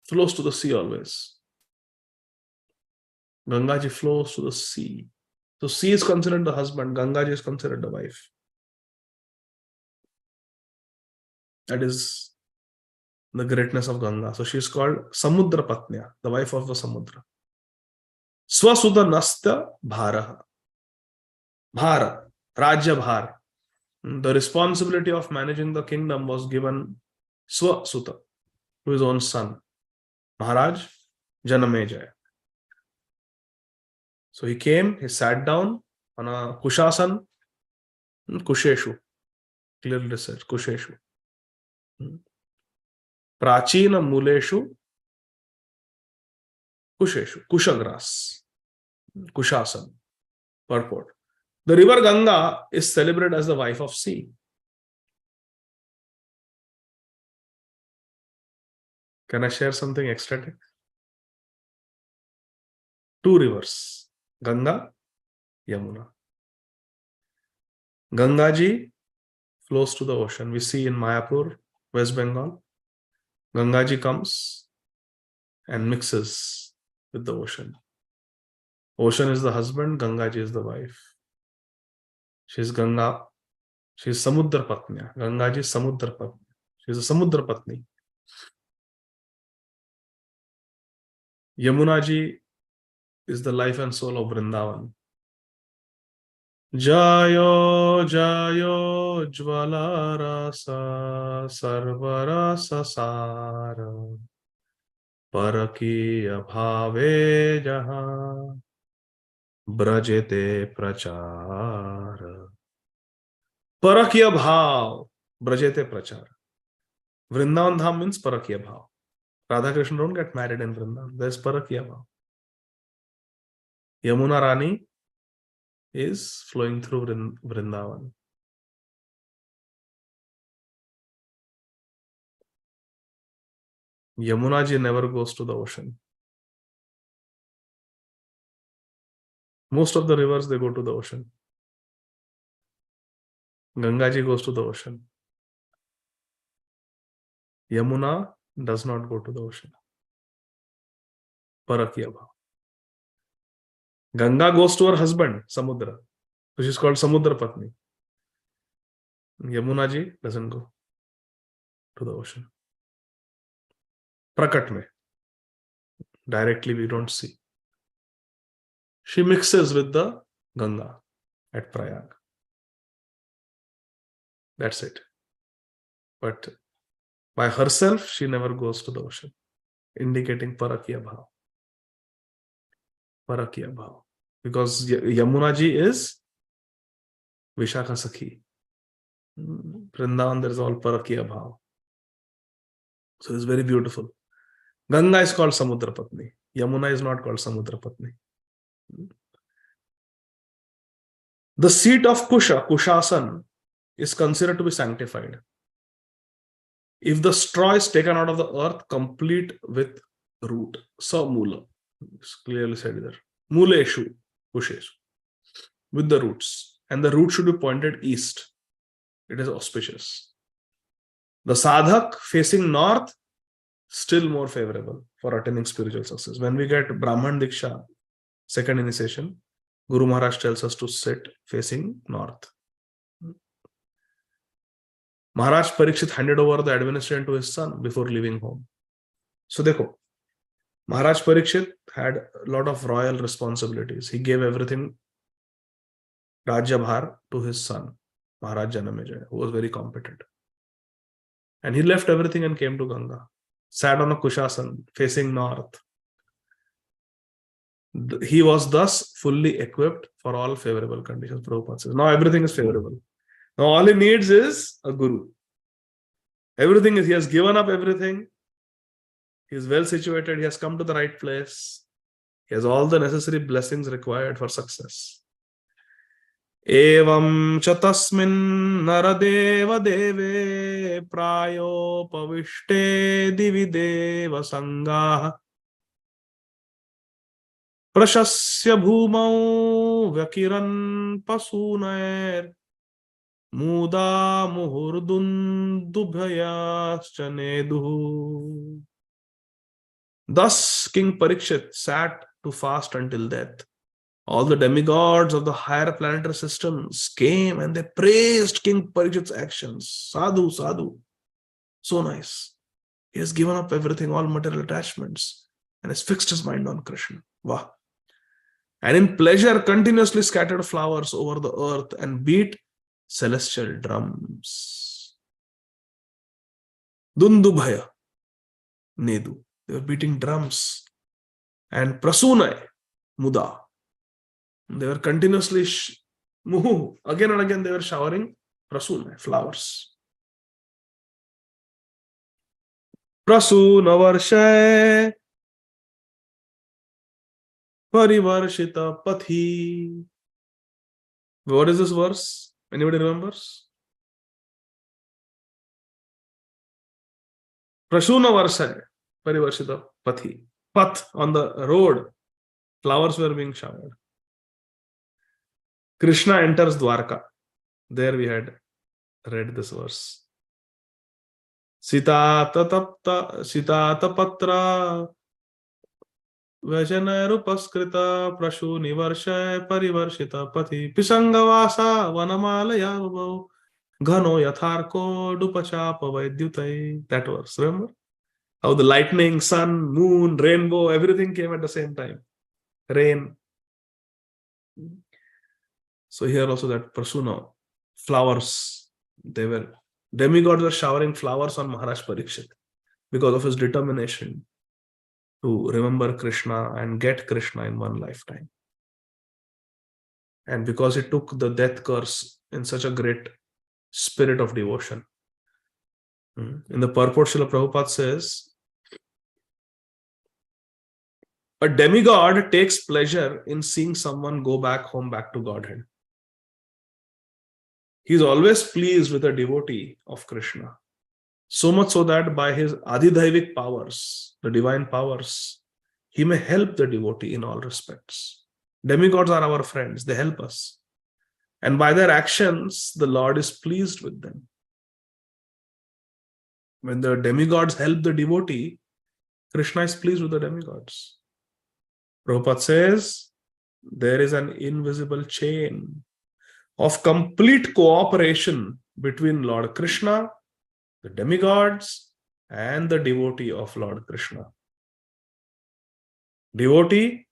Speaker 1: Flows to the sea always. Gangaji flows to the sea. So sea is considered the husband, Gangaji is considered the wife. That is the greatness of Ganga. So she is called Samudra Patnya, the wife of the Samudra. Swasuda Nasta Bhara. Bhara, Rajya Bhar. The responsibility of managing the kingdom was given Swasuta, to his own son, Maharaj Janamejaya. So he came, he sat down on a Kushasan, Kusheshu, clearly researched, Kusheshu. Prachina Muleshu, Kusheshu, Kushagras, Kushasan, purport. The river Ganga is celebrated as the wife of sea. Can I share something ecstatic? Two rivers, Ganga, Yamuna. Gangaji flows to the ocean. We see in Mayapur, West Bengal, Gangaji comes and mixes with the ocean. Ocean is the husband, Gangaji is the wife. She is Ganga, she is Samudra Patnya. Gangaji is Samudra Patnya. She is a Samudra Patni. Yamunaji is the life and soul of Vrindavan. Jayo Jayo Jvala Rasa Sarvarasa Sara Paraki Abhave Jaha Brajete Prachara. Parakya Bhav Brajete Prachara. Vrindavan Dham means Parakya Bhav. Radha Krishna don't get married in Vrindavan. There's Parakya Bhav. Yamuna Rani is flowing through Vrindavan. Yamunaji never goes to the ocean. Most of the rivers, they go to the ocean. Gangaji goes to the ocean. Yamuna does not go to the ocean. Parakya Bhav. Ganga goes to her husband, Samudra. So she's called Samudra Patni. Yamunaji doesn't go to the ocean. Prakat mein. Directly we don't see. She mixes with the Ganga at Prayag. That's it. But by herself, she never goes to the ocean, indicating Parakya Bhav. Parakya Bhav. Because Yamunaji is Vishakha Sakhi. Vrindavan, there is all Parakya Bhav. So it's very beautiful. Ganga is called Samudra Patni. Yamuna is not called Samudra Patni. The seat of Kusha, Kushasan, is considered to be sanctified. If the straw is taken out of the earth, complete with root. Samula. It's clearly said there. Muleshu, Kusheshu. With the roots. And the root should be pointed east. It is auspicious. The sadhak facing north, still more favorable for attaining spiritual success. When we get Brahman Diksha, second initiation, Guru Maharaj tells us to sit facing north. Maharaj Parikshit handed over the administration to his son before leaving home. So, dekho, Maharaj Parikshit had a lot of royal responsibilities. He gave everything, Rajyabhar, to his son, Maharaj Janamejaya, who was very competent. And he left everything and came to Ganga. Sat on a Kushasan, facing north. He was thus fully equipped for all favorable conditions. Prabhupada says, now everything is favorable. Now all he needs is a guru. Everything is, he has given up everything. He is well situated. He has come to the right place. He has all the necessary blessings required for success. Evam chatasmin naradeva deve prayo pavishte divideva sangaha prashasya bhumau vyakiran pasunair muda muhurdun dubhayaschanedu. Thus King Parikshit sat to fast until death. All the demigods of the higher planetary systems came and they praised King Parikshit's actions. Sadhu, sadhu. So nice. He has given up everything, all material attachments, and has fixed his mind on Krishna. Wow. And in pleasure continuously scattered flowers over the earth and beat celestial drums. Dundubhaya Nedu. They were beating drums. And Prasunai Muda. They were continuously muhu. Again and again they were showering Prasunai, flowers. Prasuna Varshay Parivarshita Pathi. What is this verse? Anybody remembers? Prasuna Varshay Parivarshita Pathi. Path, on the road, flowers were being showered. Krishna enters Dwarka. There we had read this verse. Sita tapatra Vajanarupaskrita Prashuni Varshay Parivarshita Pati Pisangavasa Vanamalaya Vabhav Ghano Yatharko Dupachapa Vaidyutai. That verse, remember? How the lightning, sun, moon, rainbow, everything came at the same time. Rain. So here also that Prasuna, flowers, demigods were showering flowers on Maharaj Parikshit because of his determination to remember Krishna and get Krishna in one lifetime. And because he took the death curse in such a great spirit of devotion. In the purport, Srila Prabhupada says, a demigod takes pleasure in seeing someone go back home, back to Godhead. He is always pleased with a devotee of Krishna. So much so that by his adhidhaivik powers, the divine powers, he may help the devotee in all respects. Demigods are our friends. They help us. And by their actions, the Lord is pleased with them. When the demigods help the devotee, Krishna is pleased with the demigods. Prabhupada says, there is an invisible chain of complete cooperation between Lord Krishna, the demigods, and the devotee of Lord Krishna. Devotee,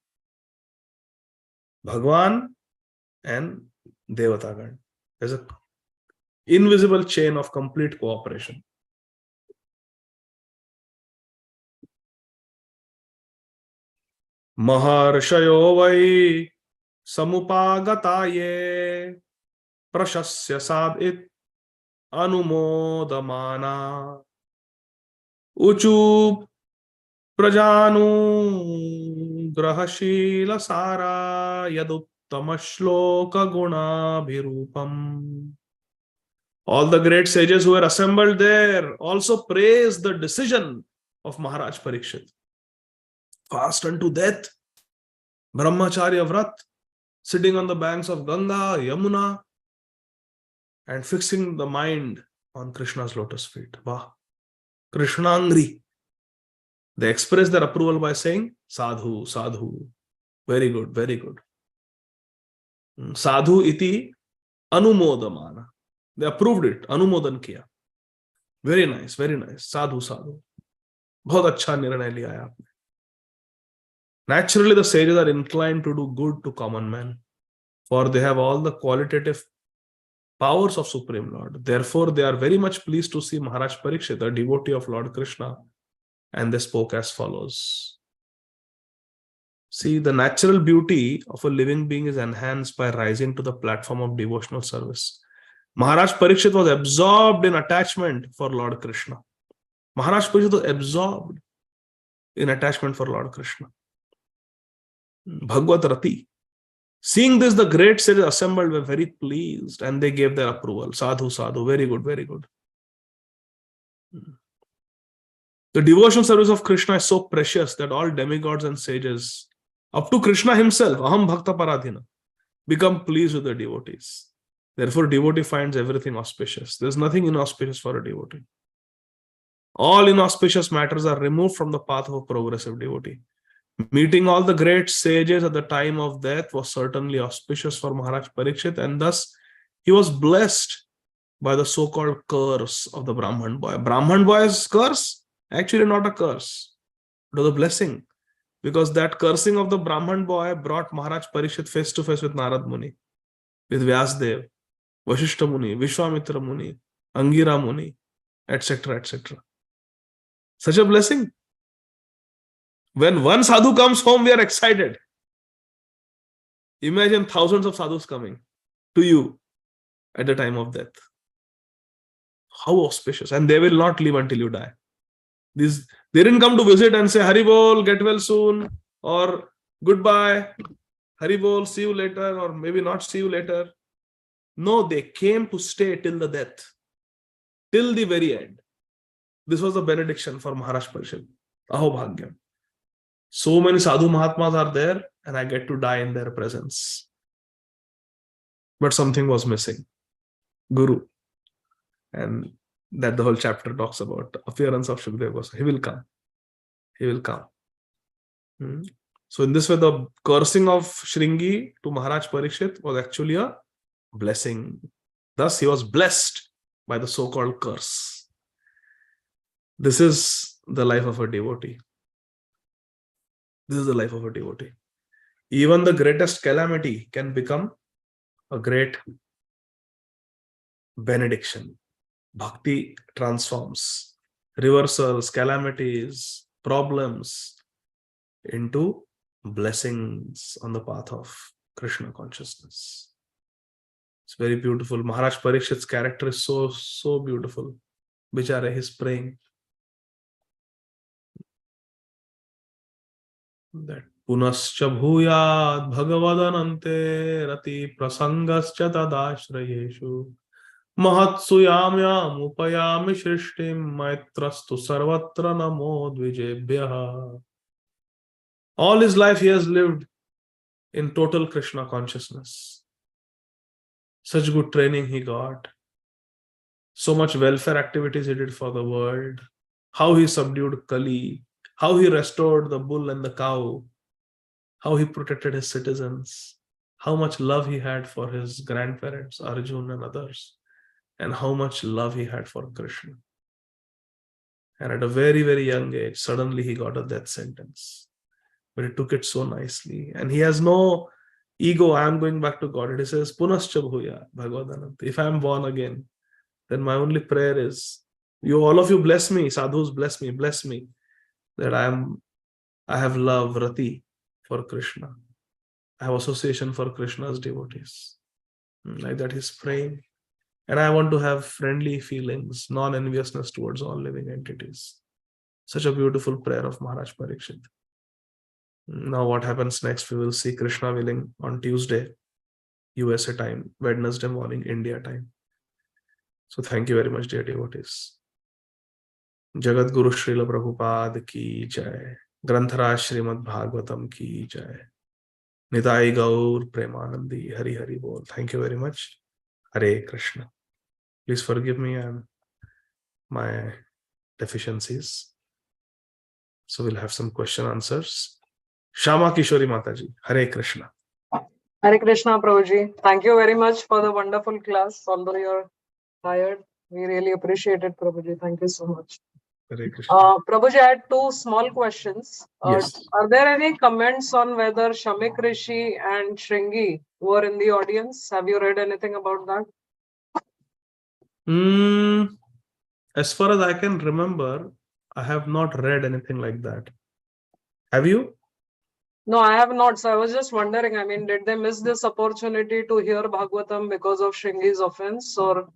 Speaker 1: Bhagwan, and Devatagad. There's an invisible chain of complete cooperation. Maharshayo vai samupagataye prashasya sadit anumodamana uchu prajanu grahashila sara yaduttama shloka guna bhirupam. All the great sages who were assembled there also praised the decision of Maharaj Parikshit. Fast unto death, Brahmacharya Vrat, sitting on the banks of Ganga, Yamuna, and fixing the mind on Krishna's lotus feet. Wow. Krishnangri. They express their approval by saying, Sadhu, Sadhu. Very good, very good. Sadhu iti anumodamana. They approved it. Anumodan kiya. Very nice, very nice. Sadhu, Sadhu. बहुत अच्छा निर्णय लिया है आपने. Naturally, the sages are inclined to do good to common men, for they have all the qualitative powers of Supreme Lord. Therefore, they are very much pleased to see Maharaj Parikshit, a devotee of Lord Krishna, and they spoke as follows. See, the natural beauty of a living being is enhanced by rising to the platform of devotional service. Maharaj Parikshit was absorbed in attachment for Lord Krishna. Maharaj Parikshit was absorbed in attachment for Lord Krishna. Bhagavad Rati. Seeing this, the great sages assembled were very pleased and they gave their approval. Sadhu, sadhu. Very good, very good. The devotional service of Krishna is so precious that all demigods and sages, up to Krishna himself, Aham Bhakta Paradhina, become pleased with the devotees. Therefore, devotee finds everything auspicious. There is nothing inauspicious for a devotee. All inauspicious matters are removed from the path of a progressive devotee. Meeting all the great sages at the time of death was certainly auspicious for Maharaj Parikshit, and thus he was blessed by the so-called curse of the Brahman boy. Brahman boy's curse? Actually not a curse. It was a blessing, because that cursing of the Brahman boy brought Maharaj Parikshit face to face with Narad Muni, with Vyasdev, Vashishta Muni, Vishwamitra Muni, Angira Muni, etc., etc. Such a blessing. When one sadhu comes home, we are excited. Imagine thousands of sadhus coming to you at the time of death. How auspicious. And they will not leave until you die. They didn't come to visit and say, Hari Bol, get well soon, or goodbye, Hari Bol, see you later, or maybe not see you later. No, they came to stay till the death, till the very end. This was the benediction for Maharaj Parikshit. Aho Bhagyam. So many sadhu mahatmas are there, and I get to die in their presence. But something was missing. Guru. And that the whole chapter talks about. Appearance of Shukdev Goswami. He will come. He will come. So in this way, the cursing of Shringi to Maharaj Parikshit was actually a blessing. Thus, he was blessed by the so-called curse. This is the life of a devotee. This is the life of a devotee. Even the greatest calamity can become a great benediction. Bhakti transforms reversals, calamities, problems into blessings on the path of Krishna consciousness. It's very beautiful. Maharaj Parikshit's character is so beautiful. Bichare, he's praying that punascha bhuyat bhagavadanante rati prasangascha tadashrayeshu mahatsuyamyam upayami shrishtim maitrastu sarvatra namo dvijebhyaha. All his life he has lived in total Krishna consciousness. Such good training he got. So much welfare activities he did for the world. How he subdued Kali. How he restored the bull and the cow. How he protected his citizens. How much love he had for his grandparents, Arjun and others. And how much love he had for Krishna. And at a very, very young age, suddenly he got a death sentence. But he took it so nicely. And he has no ego, I am going back to God. He says, Punascha bhuya, Bhagavatam. If I am born again, then my only prayer is, you all of you bless me, sadhus bless me, that I have love, rati for Krishna. I have association for Krishna's devotees. Like that he's praying. And I want to have friendly feelings, non-enviousness towards all living entities. Such a beautiful prayer of Maharaj Parikshit. Now what happens next, we will see, Krishna willing, on Tuesday, USA time, Wednesday morning, India time. So thank you very much, dear devotees. Jagat Guru Srila Prabhupada ki jai. Granthara Srīmad Bhāgavatam ki jai. Nitai Gaur Premanandi Hari Hari Bol. Thank you very much. Hare Krishna. Please forgive me. my deficiencies. So we'll have some question answers. Shama Kishori Mataji, Hare Krishna.
Speaker 2: Hare Krishna, Prabhuji. Thank you very much for the wonderful class. Although you're tired, we really appreciate it, Prabhuji. Thank you so much.
Speaker 1: Hare Krishna.
Speaker 2: Prabhuji, I had two small questions.
Speaker 1: Yes.
Speaker 2: Are there any comments on whether Shamik Rishi and Shringi were in the audience? Have you read anything about that?
Speaker 1: As far as I can remember, I have not read anything like that. Have you?
Speaker 2: No, I have not. So I was just wondering, I mean, did they miss this opportunity to hear Bhagavatam because of Shringi's offense, or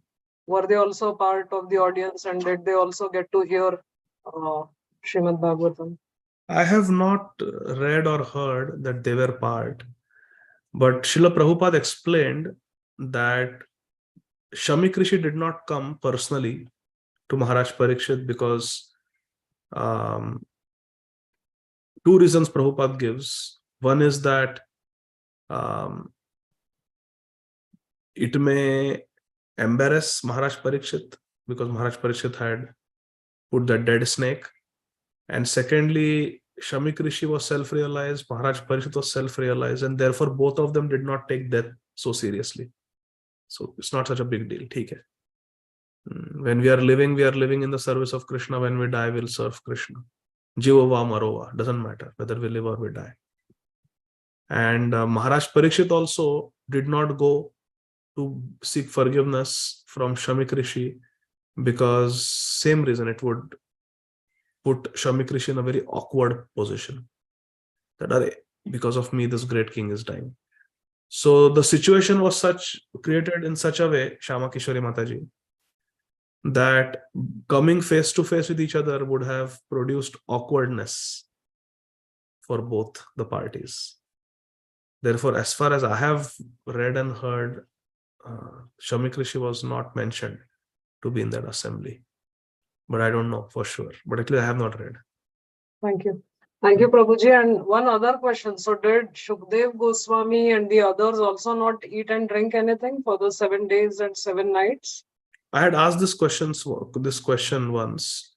Speaker 2: were they also part of the audience, and did they also get to hear Srimad Bhagavatam?
Speaker 1: I have not read or heard that they were part, but Srila Prabhupada explained that Shamik Rishi did not come personally to Maharaj Parikshit because two reasons Prabhupada gives. One is that it may embarrass Maharaj Parikshit because Maharaj Parikshit had put the dead snake. And secondly, Shamik Rishi was self-realized, Maharaj Parikshit was self-realized, and therefore both of them did not take death so seriously. So it's not such a big deal. Okay. When we are living in the service of Krishna. When we die, we'll serve Krishna. Jivova Marova, doesn't matter whether we live or we die. And Maharaj Parikshit also did not go to seek forgiveness from Shamik Rishi because same reason, it would put Shamik Rishi in a very awkward position. That because of me, this great king is dying. So the situation was created in such a way, Shama Kishori Mataji, that coming face to face with each other would have produced awkwardness for both the parties. Therefore, as far as I have read and heard, Shamik Rishi was not mentioned to be in that assembly. But I don't know for sure. But actually, I have not read.
Speaker 2: Thank you. Thank you, Prabhuji. And one other question. So did Shukdev Goswami and the others also not eat and drink anything for the 7 days and 7 nights?
Speaker 1: I had asked this question once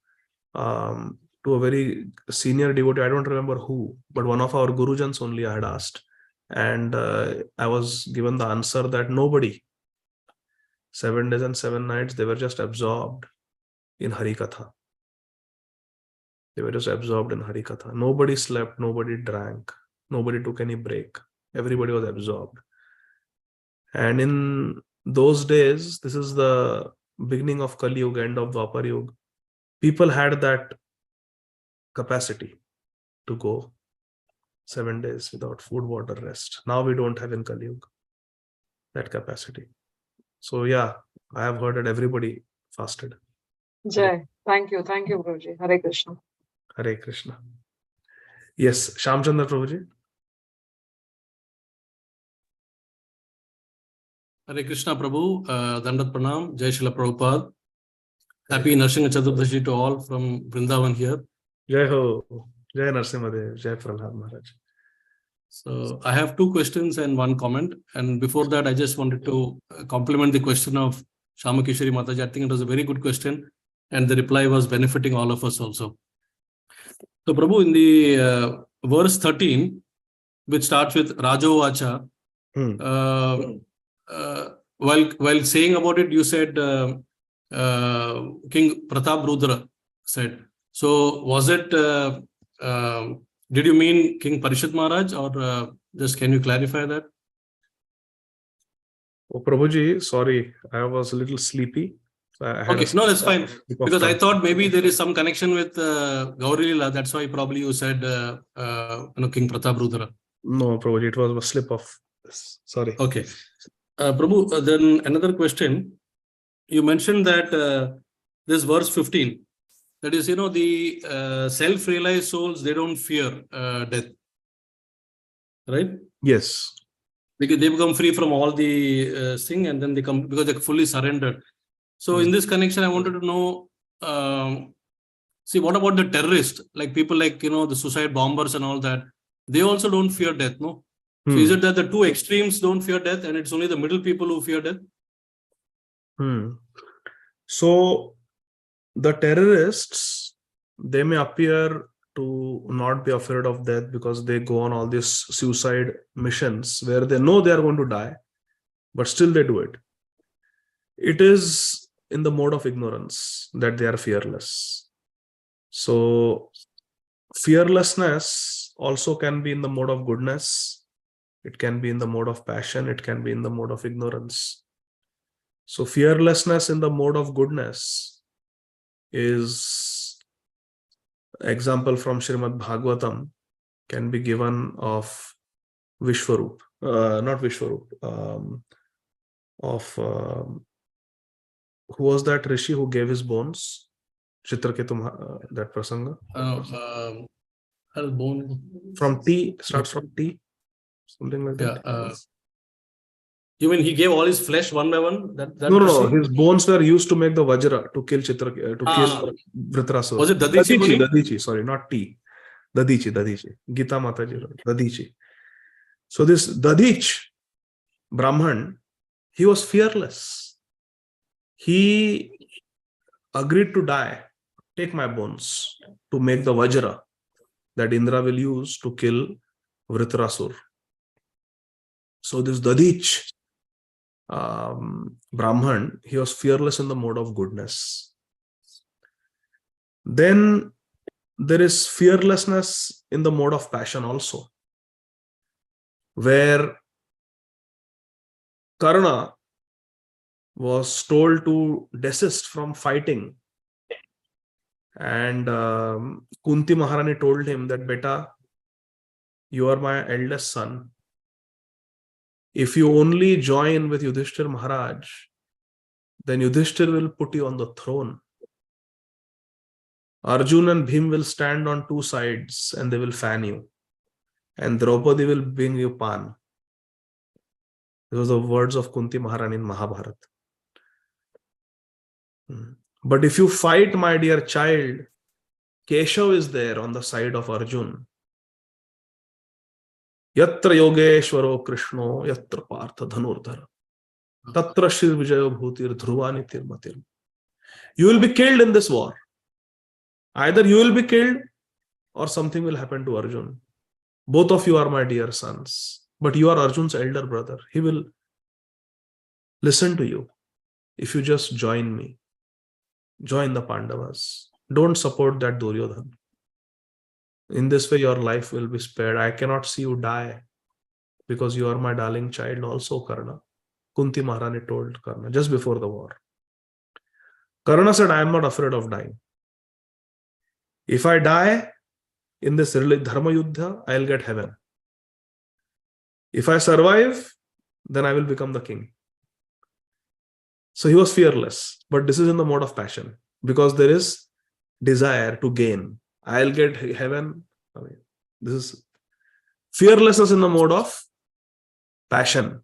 Speaker 1: to a very senior devotee. I don't remember who, but one of our Gurujans only I had asked. And I was given the answer that nobody, 7 days and 7 nights, they were just absorbed in Harikatha. They were just absorbed in Harikatha. Nobody slept, nobody drank, nobody took any break. Everybody was absorbed. And in those days, this is the beginning of Kali Yuga, end of Dwapar Yuga. People had that capacity to go 7 days without food, water, rest. Now we don't have in Kali Yuga that capacity. So yeah, I have heard that everybody fasted.
Speaker 2: Jai. Thank you. Thank you, Prabhuji. Hare Krishna.
Speaker 1: Hare Krishna. Yes, Shamchandra Prabhuji.
Speaker 3: Hare Krishna Prabhu, Dandat Pranam, Jai Srila Prabhupada. Happy Narsingha Chaturdashi to all from Vrindavan here.
Speaker 1: Jai Ho, Jai Narsimhadev, Jai Prahlad Maharaj.
Speaker 3: So I have 2 questions and 1 comment. And before that, I just wanted to compliment the question of Shama Kishori Mataji. I think it was a very good question. And the reply was benefiting all of us also. So Prabhu, in the verse 13, which starts with Rajo Vacha, while saying about it, you said King Pratap Rudra said. So was it, did you mean King Parishit Maharaj, or just can you clarify that?
Speaker 1: Oh, Prabhuji, sorry, I was a little sleepy.
Speaker 3: Okay, no, that's fine. Because I thought maybe there is some connection with Gauri Lila. That's why probably you said King Pratap Rudra.
Speaker 1: No, Prabhuji, it was a slip of this. Sorry.
Speaker 3: Okay. Prabhu, then another question. You mentioned that this verse 15, that is, the self-realized souls, they don't fear death. Right?
Speaker 1: Yes.
Speaker 3: Because they become free from all the thing, and then they come because they're fully surrendered. So in this connection, I wanted to know, see, what about the terrorists? Like people like, the suicide bombers and all that. They also don't fear death, no? So is it that the 2 extremes don't fear death and it's only the middle people who fear death?
Speaker 1: So the terrorists, they may appear to not be afraid of death because they go on all these suicide missions where they know they are going to die, but still they do it. It is in the mode of ignorance that they are fearless. So fearlessness also can be in the mode of goodness. It can be in the mode of passion. It can be in the mode of ignorance. So fearlessness in the mode of goodness is example from Srīmad Bhāgavatam can be given of Vishwarup, not Vishwarup, who was that rishi who gave his bones? Chitraketu, that prasanga. From T, starts from T, something like that.
Speaker 3: You mean he gave all his flesh one by one?
Speaker 1: No. His bones were used to make the Vajra to kill kill Vritrasura.
Speaker 3: Was it Dadichi?
Speaker 1: Dadichi, sorry, not T. Dadichi. Gita Mataji, Dadichi. So this Dadich Brahman, he was fearless. He agreed to die, take my bones to make the Vajra that Indra will use to kill Vritrasur. So this Dadich Brahman, he was fearless in the mode of goodness. Then there is fearlessness in the mode of passion also, where Karna was told to desist from fighting, and Kunti Maharani told him that, Beta, you are my eldest son. If you only join with Yudhishthir Maharaj, then Yudhishthir will put you on the throne. Arjun and Bhim will stand on two sides and they will fan you. And Draupadi will bring you pan. Those are the words of Kunti Maharani in Mahabharata. But if you fight, my dear child, Keshav is there on the side of Arjun. Yatra Yogeshwaro Krishno, Yatra Partha Dhanurdhara, Tatra Shri Vijayo Bhutir Dhruvani Tirmatir. You will be killed in this war. Either you will be killed or something will happen to Arjun. Both of you are my dear sons, but you are Arjun's elder brother. He will listen to you if you just join me. Join the Pandavas. Don't support that Duryodhana. In this way, your life will be spared. I cannot see you die because you are my darling child also, Karna. Kunti Maharani told Karna just before the war. Karna said, I am not afraid of dying. If I die in this Dharma Yuddha, I'll get heaven. If I survive, then I will become the king. So he was fearless, but this is in the mode of passion because there is desire to gain. I'll get heaven. This is fearlessness in the mode of passion.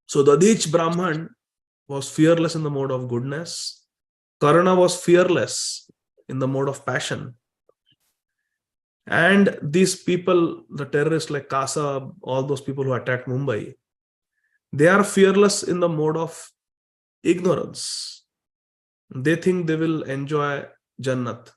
Speaker 1: So Dadich Brahman was fearless in the mode of goodness. Karna was fearless in the mode of passion. And these people, the terrorists like Kasa, all those people who attacked Mumbai, they are fearless in the mode of ignorance. They think they will enjoy Jannat.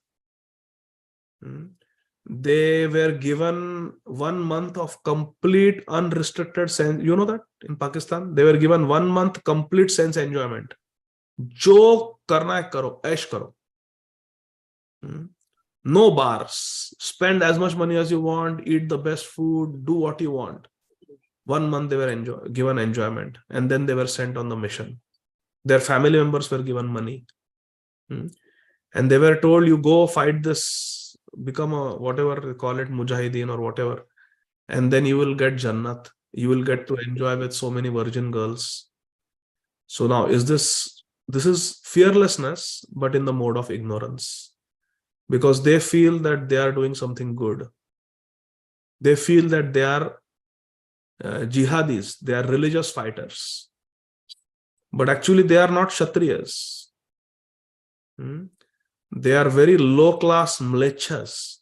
Speaker 1: They were given 1 month of complete unrestricted sense. You know that in Pakistan, they were given 1 month complete sense enjoyment. Jo karna hai karo, aish karo. No bars. Spend as much money as you want, eat the best food, do what you want. 1 month they were given enjoyment, and then they were sent on the mission. Their family members were given money. And they were told, you go fight this, become a whatever they call it, Mujahideen or whatever, and then you will get Jannat. You will get to enjoy with so many virgin girls. So now this is fearlessness, but in the mode of ignorance. Because they feel that they are doing something good. They feel that they are jihadis, they are religious fighters. But actually they are not Kshatriyas. They are very low-class mlechas.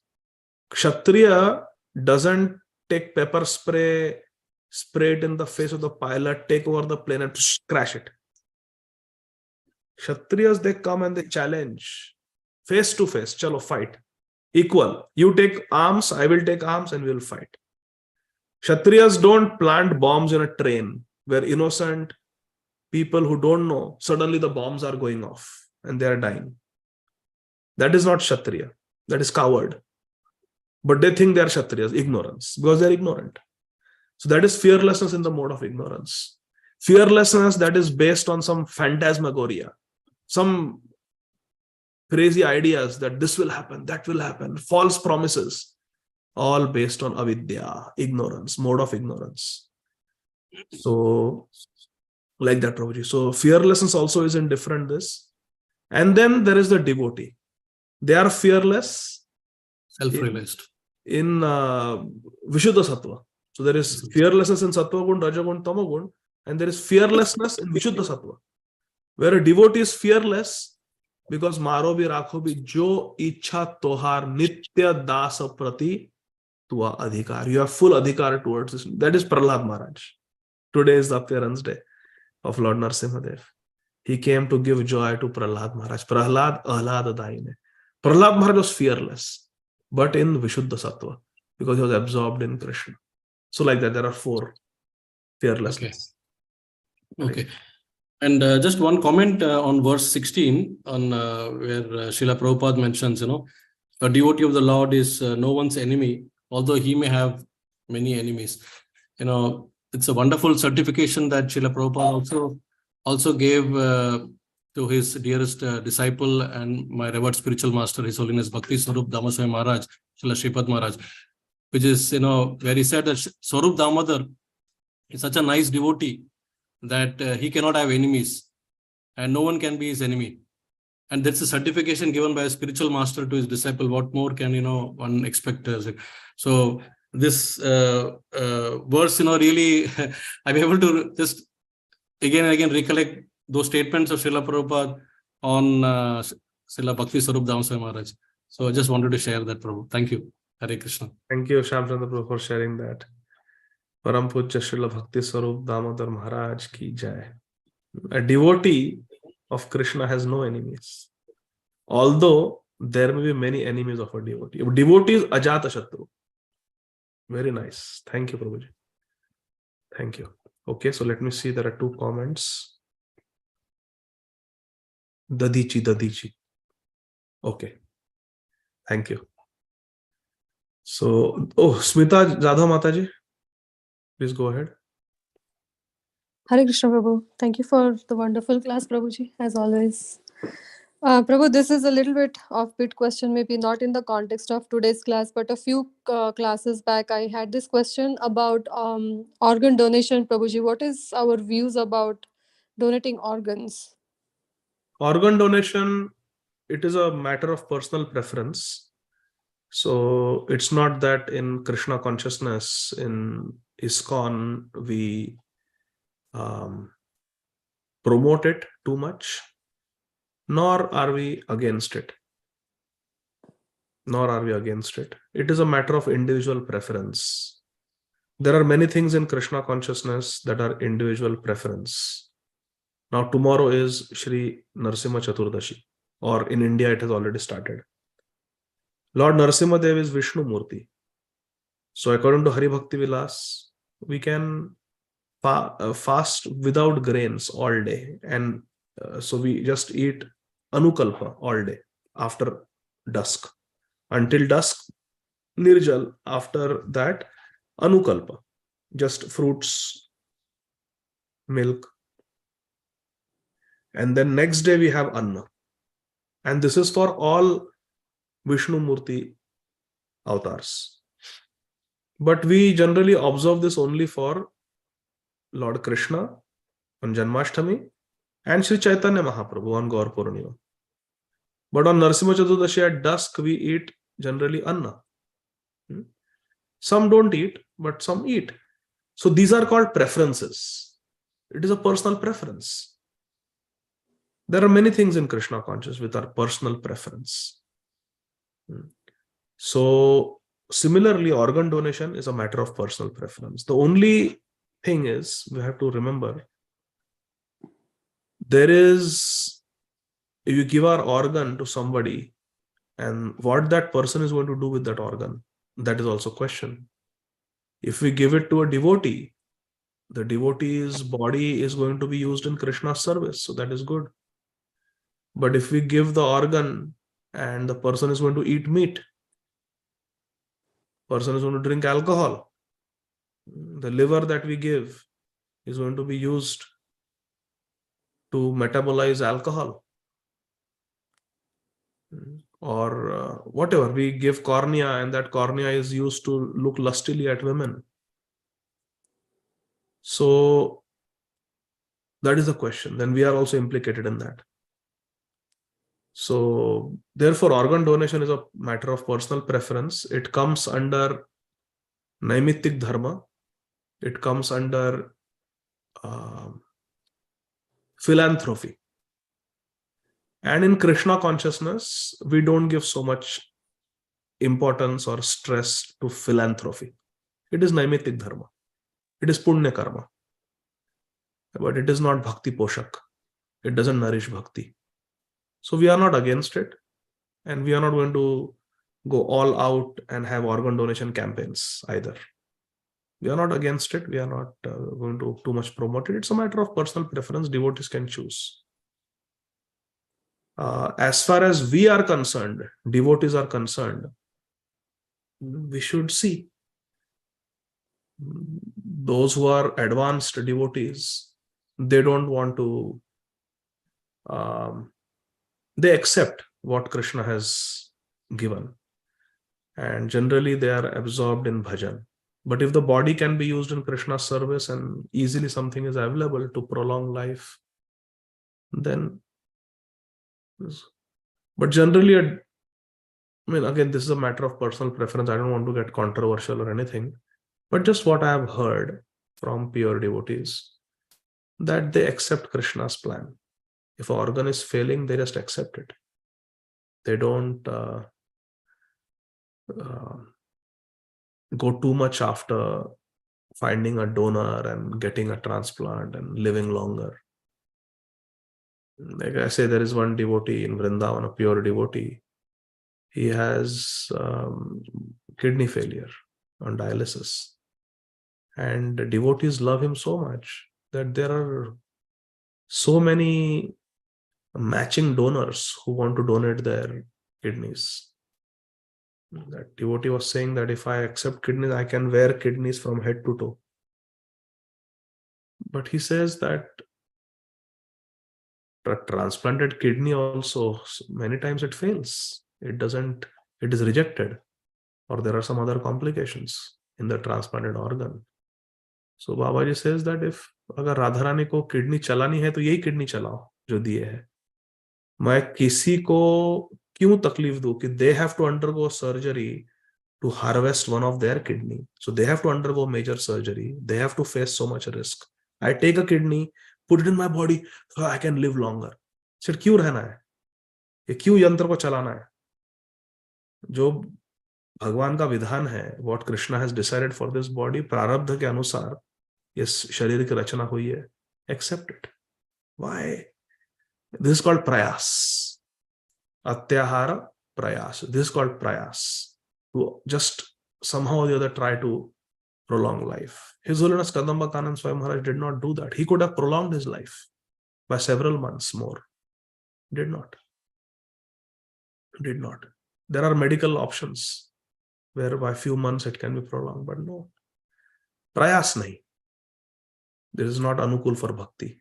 Speaker 1: Kshatriya doesn't take pepper spray, spray it in the face of the pilot, take over the plane and crash it. Kshatriyas, they come and they challenge face to face. Chalo, fight. Equal. You take arms, I will take arms, and we will fight. Kshatriyas don't plant bombs in a train where innocent people who don't know, suddenly the bombs are going off and they are dying. That is not Kshatriya. That is coward. But they think they are Kshatriyas, ignorance, because they are ignorant. So that is fearlessness in the mode of ignorance. Fearlessness that is based on some phantasmagoria, some crazy ideas that this will happen, that will happen, false promises, all based on avidya, ignorance, mode of ignorance. So, like that, Prabhuji. So, fearlessness also is in different this. And then there is the devotee. They are fearless,
Speaker 3: Self-realized.
Speaker 1: in Vishuddha Sattva. So there is fearlessness in Sattva Gun, Raja Gun, Tama Gun, and there is fearlessness in Vishuddha Sattva, where a devotee is fearless because Maro bhi rakho bhi jo ichha tohar nitya dasa prati tua adhikar. You have full adhikar towards this. That is Prahlad Maharaj. Today is the appearance day of Lord Narasimhadev. He came to give joy to Prahlad Maharaj. Prahlad ahlad daine. Prahlad Maharaj was fearless, but in Vishuddha Sattva, because he was absorbed in Krishna. So like that, there are 4 fearlessness.
Speaker 3: Okay. And just one comment on verse 16, on where Srila Prabhupada mentions, a devotee of the Lord is no one's enemy, although he may have many enemies. It's a wonderful certification that Srila Prabhupada also gave to his dearest disciple and my revered spiritual master, His Holiness Bhakti Swarup Damaswami Maharaj, Srila Shripad Maharaj, which is, where he said that Swarup Damodar is such a nice devotee that he cannot have enemies and no one can be his enemy. And that's a certification given by a spiritual master to his disciple. What more can, one expect? So this verse, really, I'm able to just again and again recollect those statements of Srila Prabhupada on Srila Bhakti Swarup Damaswami Maharaj. So I just wanted to share that, Prabhu. Thank you. Hare Krishna.
Speaker 1: Thank you, Shyamchandra Prabhu, for sharing that. Param Pujya Srila Bhakti Swarup Damodar Maharaj ki jai. A devotee of Krishna has no enemies. Although there may be many enemies of a devotee. A devotee is Ajata Shatru. Very nice. Thank you, Prabhuji. Thank you. Okay, so let me see. There are 2 comments. Dadichi. Okay. Thank you. So, Smita Jadhav Mataji, please go ahead.
Speaker 4: Hare Krishna, Prabhu. Thank you for the wonderful class, Prabhuji, as always. Prabhu, this is a little bit off-beat question, maybe not in the context of today's class, but a few classes back, I had this question about organ donation, Prabhuji. What is our views about donating organs?
Speaker 1: Organ donation, it is a matter of personal preference. So it's not that in Krishna consciousness, in ISKCON, we promote it too much, nor are we against it. It is a matter of individual preference. There are many things in Krishna consciousness that are individual preference. Now tomorrow is Shri Narasimha Chaturdashi, or in India it has already started. Lord Narasimha Dev is Vishnu Murti. So according to Hari Bhakti Vilas, we can fast without grains all day. And so we just eat Anukalpa all day after dusk. Until dusk, Nirjal. After that, Anukalpa. Just fruits, milk. And then next day we have Anna. And this is for all Vishnu Murti avatars. But we generally observe this only for Lord Krishna on Janmashtami and Sri Chaitanya Mahaprabhu on Gaur Purnima. But on Narasimha Chaturdashi at dusk, we eat generally Anna. Some don't eat, but some eat. So these are called preferences. It is a personal preference. There are many things in Krishna consciousness with our personal preference. So similarly, organ donation is a matter of personal preference. The only thing is, we have to remember, there is if you give our organ to somebody, and what that person is going to do with that organ, that is also a question. If we give it to a devotee, the devotee's body is going to be used in Krishna's service, so that is good. But if we give the organ and the person is going to eat meat, person is going to drink alcohol, the liver that we give is going to be used to metabolize alcohol, or whatever. We give cornea, and that cornea is used to look lustily at women. So that is the question. Then we are also implicated in that. So therefore, organ donation is a matter of personal preference. It comes under naimittik dharma. It comes under philanthropy. And in Krishna consciousness, we don't give so much importance or stress to philanthropy. It is naimittik dharma. It is punya karma. But it is not bhakti poshak. It doesn't nourish bhakti. So we are not against it. And we are not going to go all out and have organ donation campaigns either. We are not against it. We are not going to too much promote it. It's a matter of personal preference. Devotees can choose. As far as we are concerned, devotees are concerned, we should see. Those who are advanced devotees, they don't want to, they accept what Krishna has given. And generally they are absorbed in bhajan. But if the body can be used in Krishna's service and easily something is available to prolong life, then. But generally, I mean, again, this is a matter of personal preference. I don't want to get controversial or anything. But just what I have heard from pure devotees, that they accept Krishna's plan. If an organ is failing, they just accept it. They don't go too much after finding a donor and getting a transplant and living longer. Like I say, there is one devotee in Vrindavan, a pure devotee. He has kidney failure on dialysis. And devotees love him so much that there are so many matching donors who want to donate their kidneys. That devotee was saying that if I accept kidneys, I can wear kidneys from head to toe. But he says that a transplanted kidney also, many times it fails. It is rejected, or there are some other complications in the transplanted organ. So Babaji says that if अगर राधा रानी को kidney चलानी है तो यही kidney चलाओ जो दिए है. मैं किसी को क्यों तकलीफ दूं कि they have to undergo surgery to harvest one of their kidney. So they have to undergo major surgery. They have to face so much risk. I take a kidney, put it in my body so I can live longer. सिर्फ क्यों रहना है? ये क्यों यंत्र को चलाना है? जो भगवान का विधान है, what Krishna has decided for this body, प्रारब्ध के अनुसार इस शरीर की रचना हुई है. Accept it. Why? This is called prayas. Atyahara prayas. This is called prayas. To just somehow or the other try to prolong life. His Holiness Kadambakanand Swami Maharaj did not do that. He could have prolonged his life by several months more. Did not. Did not. There are medical options where by few months it can be prolonged, but no. Prayas nahi. This is not anukul for bhakti.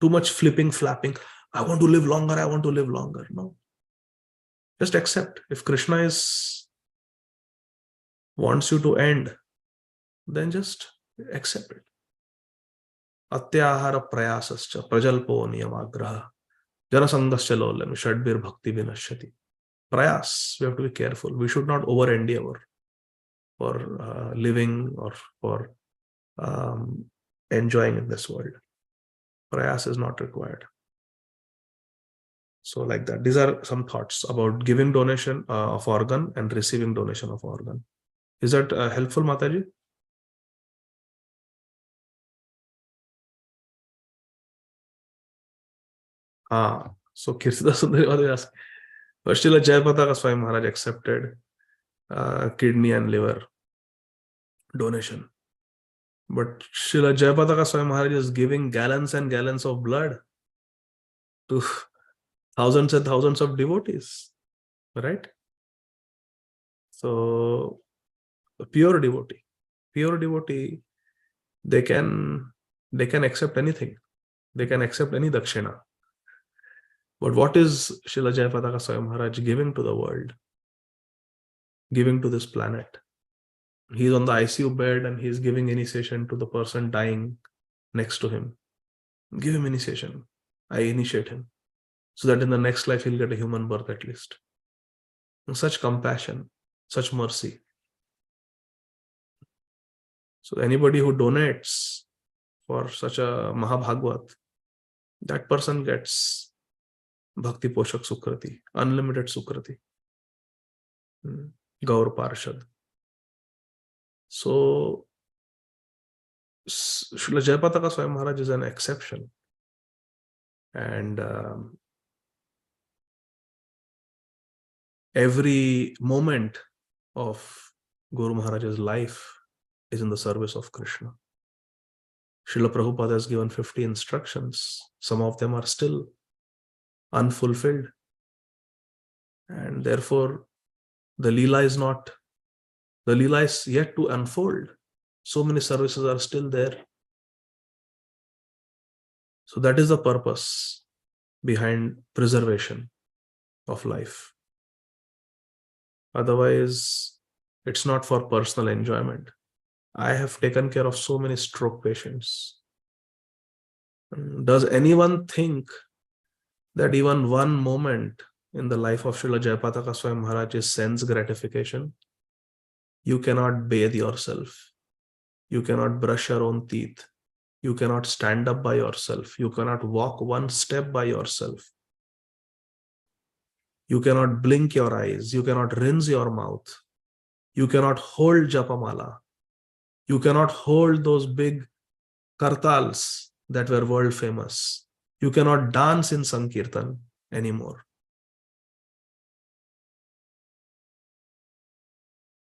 Speaker 1: Too much flipping, flapping. I want to live longer. I want to live longer. No. Just accept. If Krishna wants you to end, then just accept it. Atyahara prayasascha prajalpo niyamagraha janasangascha lolam shadbir bhakti vinashyati. Prayas, we have to be careful. We should not over endeavor for living or for enjoying in this world. Prayas is not required. So like that, these are some thoughts about giving donation of organ and receiving donation of organ. Is that helpful, Mataji? So Kirtidas Sundari asked, but Srila Jayapataka Swami Maharaj accepted kidney and liver donation. But Srila Jayapataka Swami Maharaj is giving gallons and gallons of blood to thousands and thousands of devotees, right? So a pure devotee, they can accept anything. They can accept any dakshina. But what is Srila Jayapataka Swami Maharaj giving to the world? Giving to this planet? He's on the ICU bed and he's giving initiation to the person dying next to him. Give him initiation. I initiate him, so that in the next life he'll get a human birth at least. Such compassion, such mercy. So anybody who donates for such a Mahabhagvat, that person gets Bhakti Poshak Sukrati, unlimited Sukrati, Gaur Parshad. So Srila Jayapataka Swami Maharaj is an exception. And every moment of Guru Maharaj's life is in the service of Krishna. Srila Prabhupada has given 50 instructions. Some of them are still unfulfilled. And therefore, the Leela is yet to unfold. So many services are still there. So that is the purpose behind preservation of life. Otherwise, it's not for personal enjoyment. I have taken care of so many stroke patients. Does anyone think that even one moment in the life of Srila Jayapataka Swami Maharaj is sense gratification? You cannot bathe yourself. You cannot brush your own teeth. You cannot stand up by yourself. You cannot walk one step by yourself. You cannot blink your eyes. You cannot rinse your mouth. You cannot hold Japamala. You cannot hold those big kartals that were world famous. You cannot dance in Sankirtan anymore.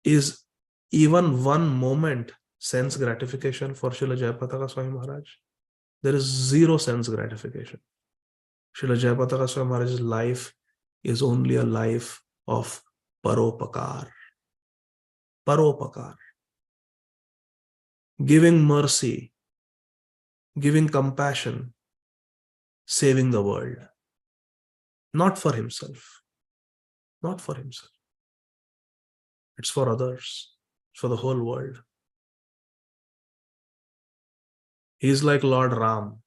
Speaker 1: Is even one moment sense gratification for Srila Jayapataka Swami Maharaj? There is zero sense gratification. Srila Jayapataka Swami Maharaj's life is only a life of paropakar. Paropakar. Giving mercy, giving compassion, saving the world. Not for himself. Not for himself. It's for others. It's for the whole world. He is like Lord Ram,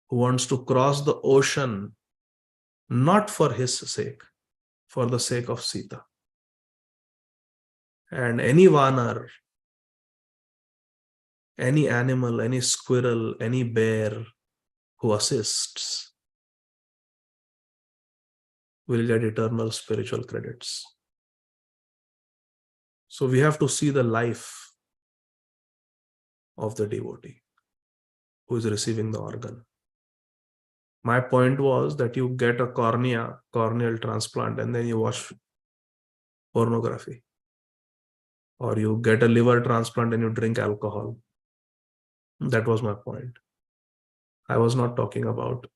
Speaker 1: who wants to cross the ocean not for his sake, for the sake of Sita. And any vanar, any animal, any squirrel, any bear who assists will get eternal spiritual credits. So we have to see the life of the devotee who is receiving the organ. My point was that you get a corneal transplant, and then you watch pornography. Or you get a liver transplant and you drink alcohol. That was my point. I was not talking about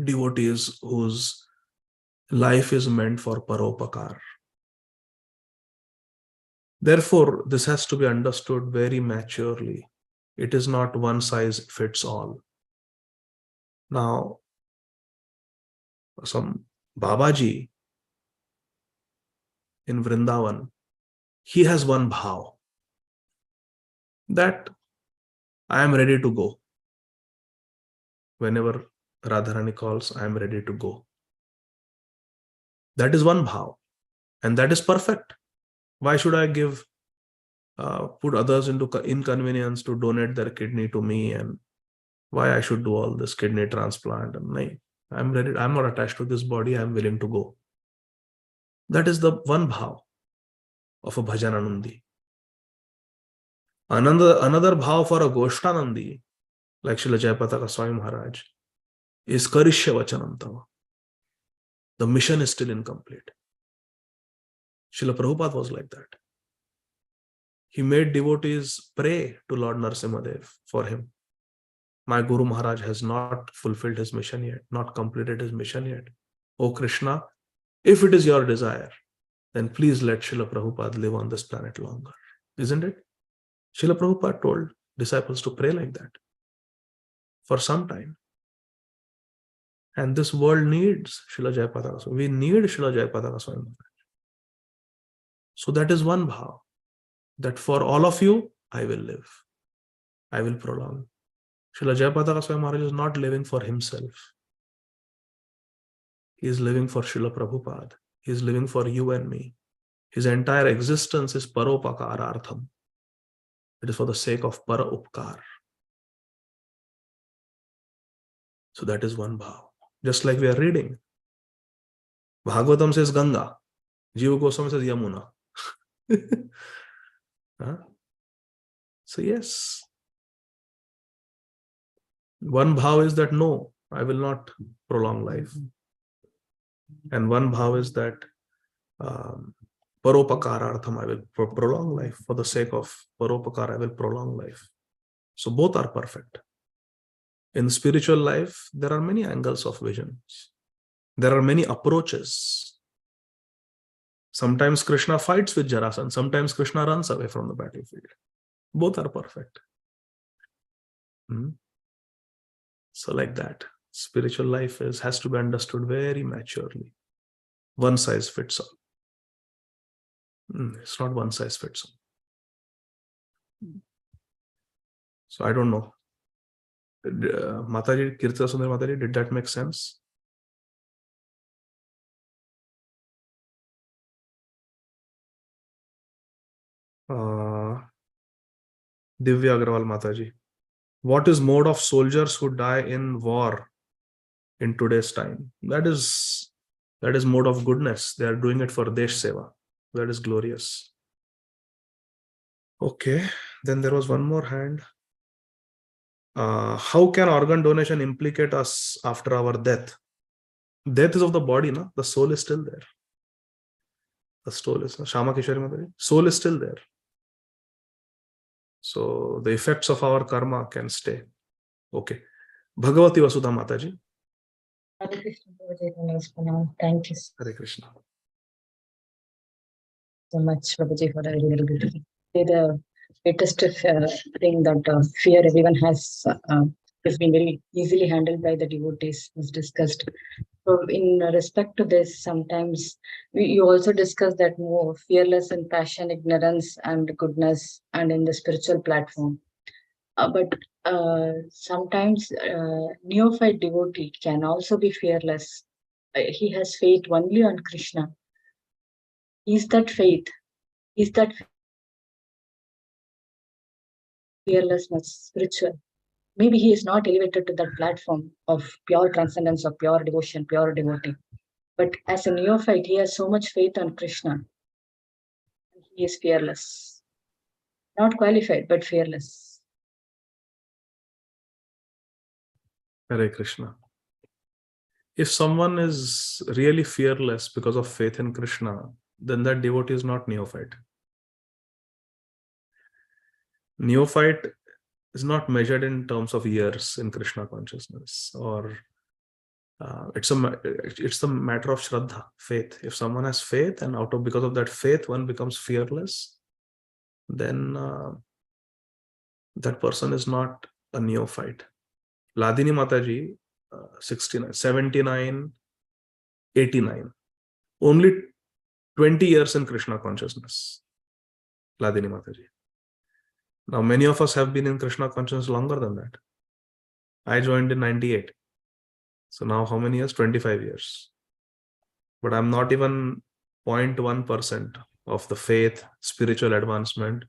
Speaker 1: devotees whose life is meant for paropakar. Therefore, this has to be understood very maturely. It is not one size fits all. Now, some Babaji in Vrindavan, he has one bhav that I am ready to go. Whenever Radharani calls, I am ready to go. That is one bhav, and that is perfect. Why should I put others into inconvenience to donate their kidney to me, and why I should do all this kidney transplant? I'm ready. I'm not attached to this body. I'm willing to go. That is the one bhav of a bhajananandi. Another bhav for a Goshtanandi, like Srila Jayapataka Swami Maharaj, is Karishya Vachanam Tava. The mission is still incomplete. Srila Prabhupada was like that. He made devotees pray to Lord Narasimhadev for him. My Guru Maharaj has not fulfilled his mission yet, not completed his mission yet. O Krishna, if it is your desire, then please let Srila Prabhupada live on this planet longer. Isn't it? Srila Prabhupada told disciples to pray like that for some time. And this world needs Srila Jayapada Goswami. We need Srila Jayapada Goswami. So that is one bhav, that for all of you, I will live. I will prolong. Srila Jayapada Goswami Maharaj is not living for himself. He is living for Srila Prabhupada. He is living for you and me. His entire existence is paropakara-artham. It is for the sake of para upkar. So that is one bhav. Just like we are reading. Bhāgavatam says Ganga. Jiva Goswami says Yamuna. Huh? So yes. One bhav is that no, I will not prolong life. And one bhav is that paropakara-artham, I will prolong life. For the sake of paropakara, I will prolong life. So both are perfect. In spiritual life, there are many angles of visions. There are many approaches. Sometimes Krishna fights with Jarasandha. Sometimes Krishna runs away from the battlefield. Both are perfect. So like that, spiritual life has to be understood very maturely. One size fits all. It's not one size fits all. So I don't know. Mataji, Kirtana Sundari Mataji, did that make sense? Divya Agrawal Mataji. What is mode of soldiers who die in war in today's time? That is mode of goodness. They are doing it for Desh Seva. That is glorious. Okay, then there was one more hand. How can organ donation implicate us after our death? Death is of the body, no? The soul is still there. The soul is, Shama Kishori Mataji, soul is still there. So the effects of our karma can stay. Okay. Bhagavati Vasudha Mataji.
Speaker 5: Hare Krishna. Thank you
Speaker 1: Hare Krishna.
Speaker 5: so much, Prabhuji, for a really good. The latest thing that fear everyone has been very easily handled by the devotees, was discussed. So in respect to this, sometimes you also discuss that more fearless in passion, ignorance, and goodness, and in the spiritual platform. But sometimes neophyte devotee can also be fearless. He has faith only on Krishna. Is that faith? Is that fearlessness spiritual? Maybe he is not elevated to that platform of pure transcendence, of pure devotion, pure devotee. But as a neophyte, he has so much faith on Krishna. He is fearless. Not qualified, but fearless.
Speaker 1: Hare Krishna. If someone is really fearless because of faith in Krishna, then that devotee is not neophyte. Neophyte is not measured in terms of years in Krishna consciousness, or it's the matter of Shraddha, faith. If someone has faith and because of that faith one becomes fearless, then that person is not a neophyte. Ladini Mataji, 69, 79, 89. Only 20 years in Krishna consciousness. Ladini Mataji. Now, many of us have been in Krishna consciousness longer than that. I joined in 98. So now how many years? 25 years. But I'm not even 0.1% of the faith, spiritual advancement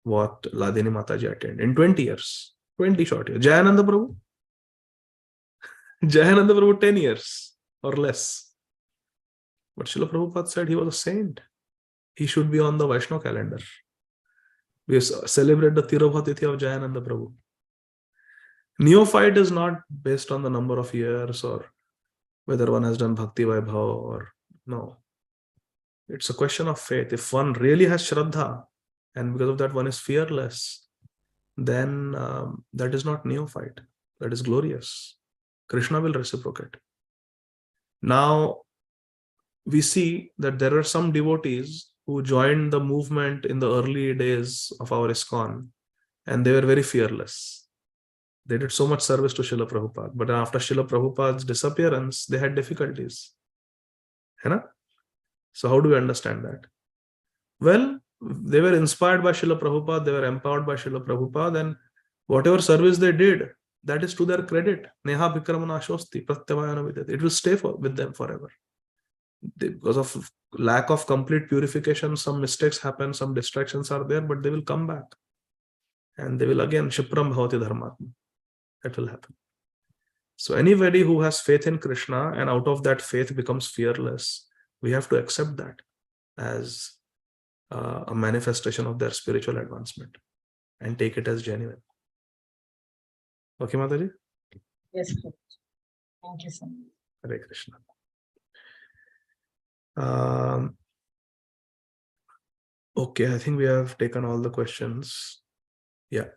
Speaker 1: what Ladini Mataji attained in 20 years. 20 short years. Jayananda Prabhu? Jayananda Prabhu 10 years or less. But Srila Prabhupada said he was a saint. He should be on the Vaishnava calendar. We celebrate the Tirobha Tithi of Jayananda Prabhu. Neophyte is not based on the number of years or whether one has done Bhakti Vaibhava or no. It's a question of faith. If one really has Shraddha and because of that one is fearless, then that is not neophyte. That is glorious. Krishna will reciprocate. Now, we see that there are some devotees who joined the movement in the early days of our ISKCON and they were very fearless. They did so much service to Srila Prabhupada, but after Srila Prabhupada's disappearance, they had difficulties. So how do we understand that? Well, they were inspired by Srila Prabhupada, they were empowered by Srila Prabhupada, and whatever service they did, that is to their credit. Neha Bhikramana Shosti, Pratyavayana Vidyate. It will stay with them forever. Because of lack of complete purification, some mistakes happen, some distractions are there, but they will come back. And they will again, Shipram Bhavati Dharmatma. That will happen. So anybody who has faith in Krishna and out of that faith becomes fearless, we have to accept that as a manifestation of their spiritual advancement and take it as genuine. Okay, Mataji?
Speaker 5: Yes, Prabhuji. Thank you so much.
Speaker 1: Hare Krishna. Okay, I think we have taken all the questions. Yeah.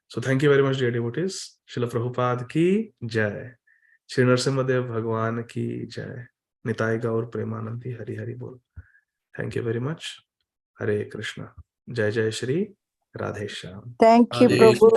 Speaker 1: So thank you very much, dear devotees. Srila Prabhupada ki jai. Shri Narasimhadev Bhagwan ki jai. Nitai Gaur Premanandi Hari Hari Bol. Thank you very much. Hare Krishna. Jai Jai Shri Radhe Shyam.
Speaker 6: Thank you,
Speaker 3: Hare
Speaker 6: Prabhu.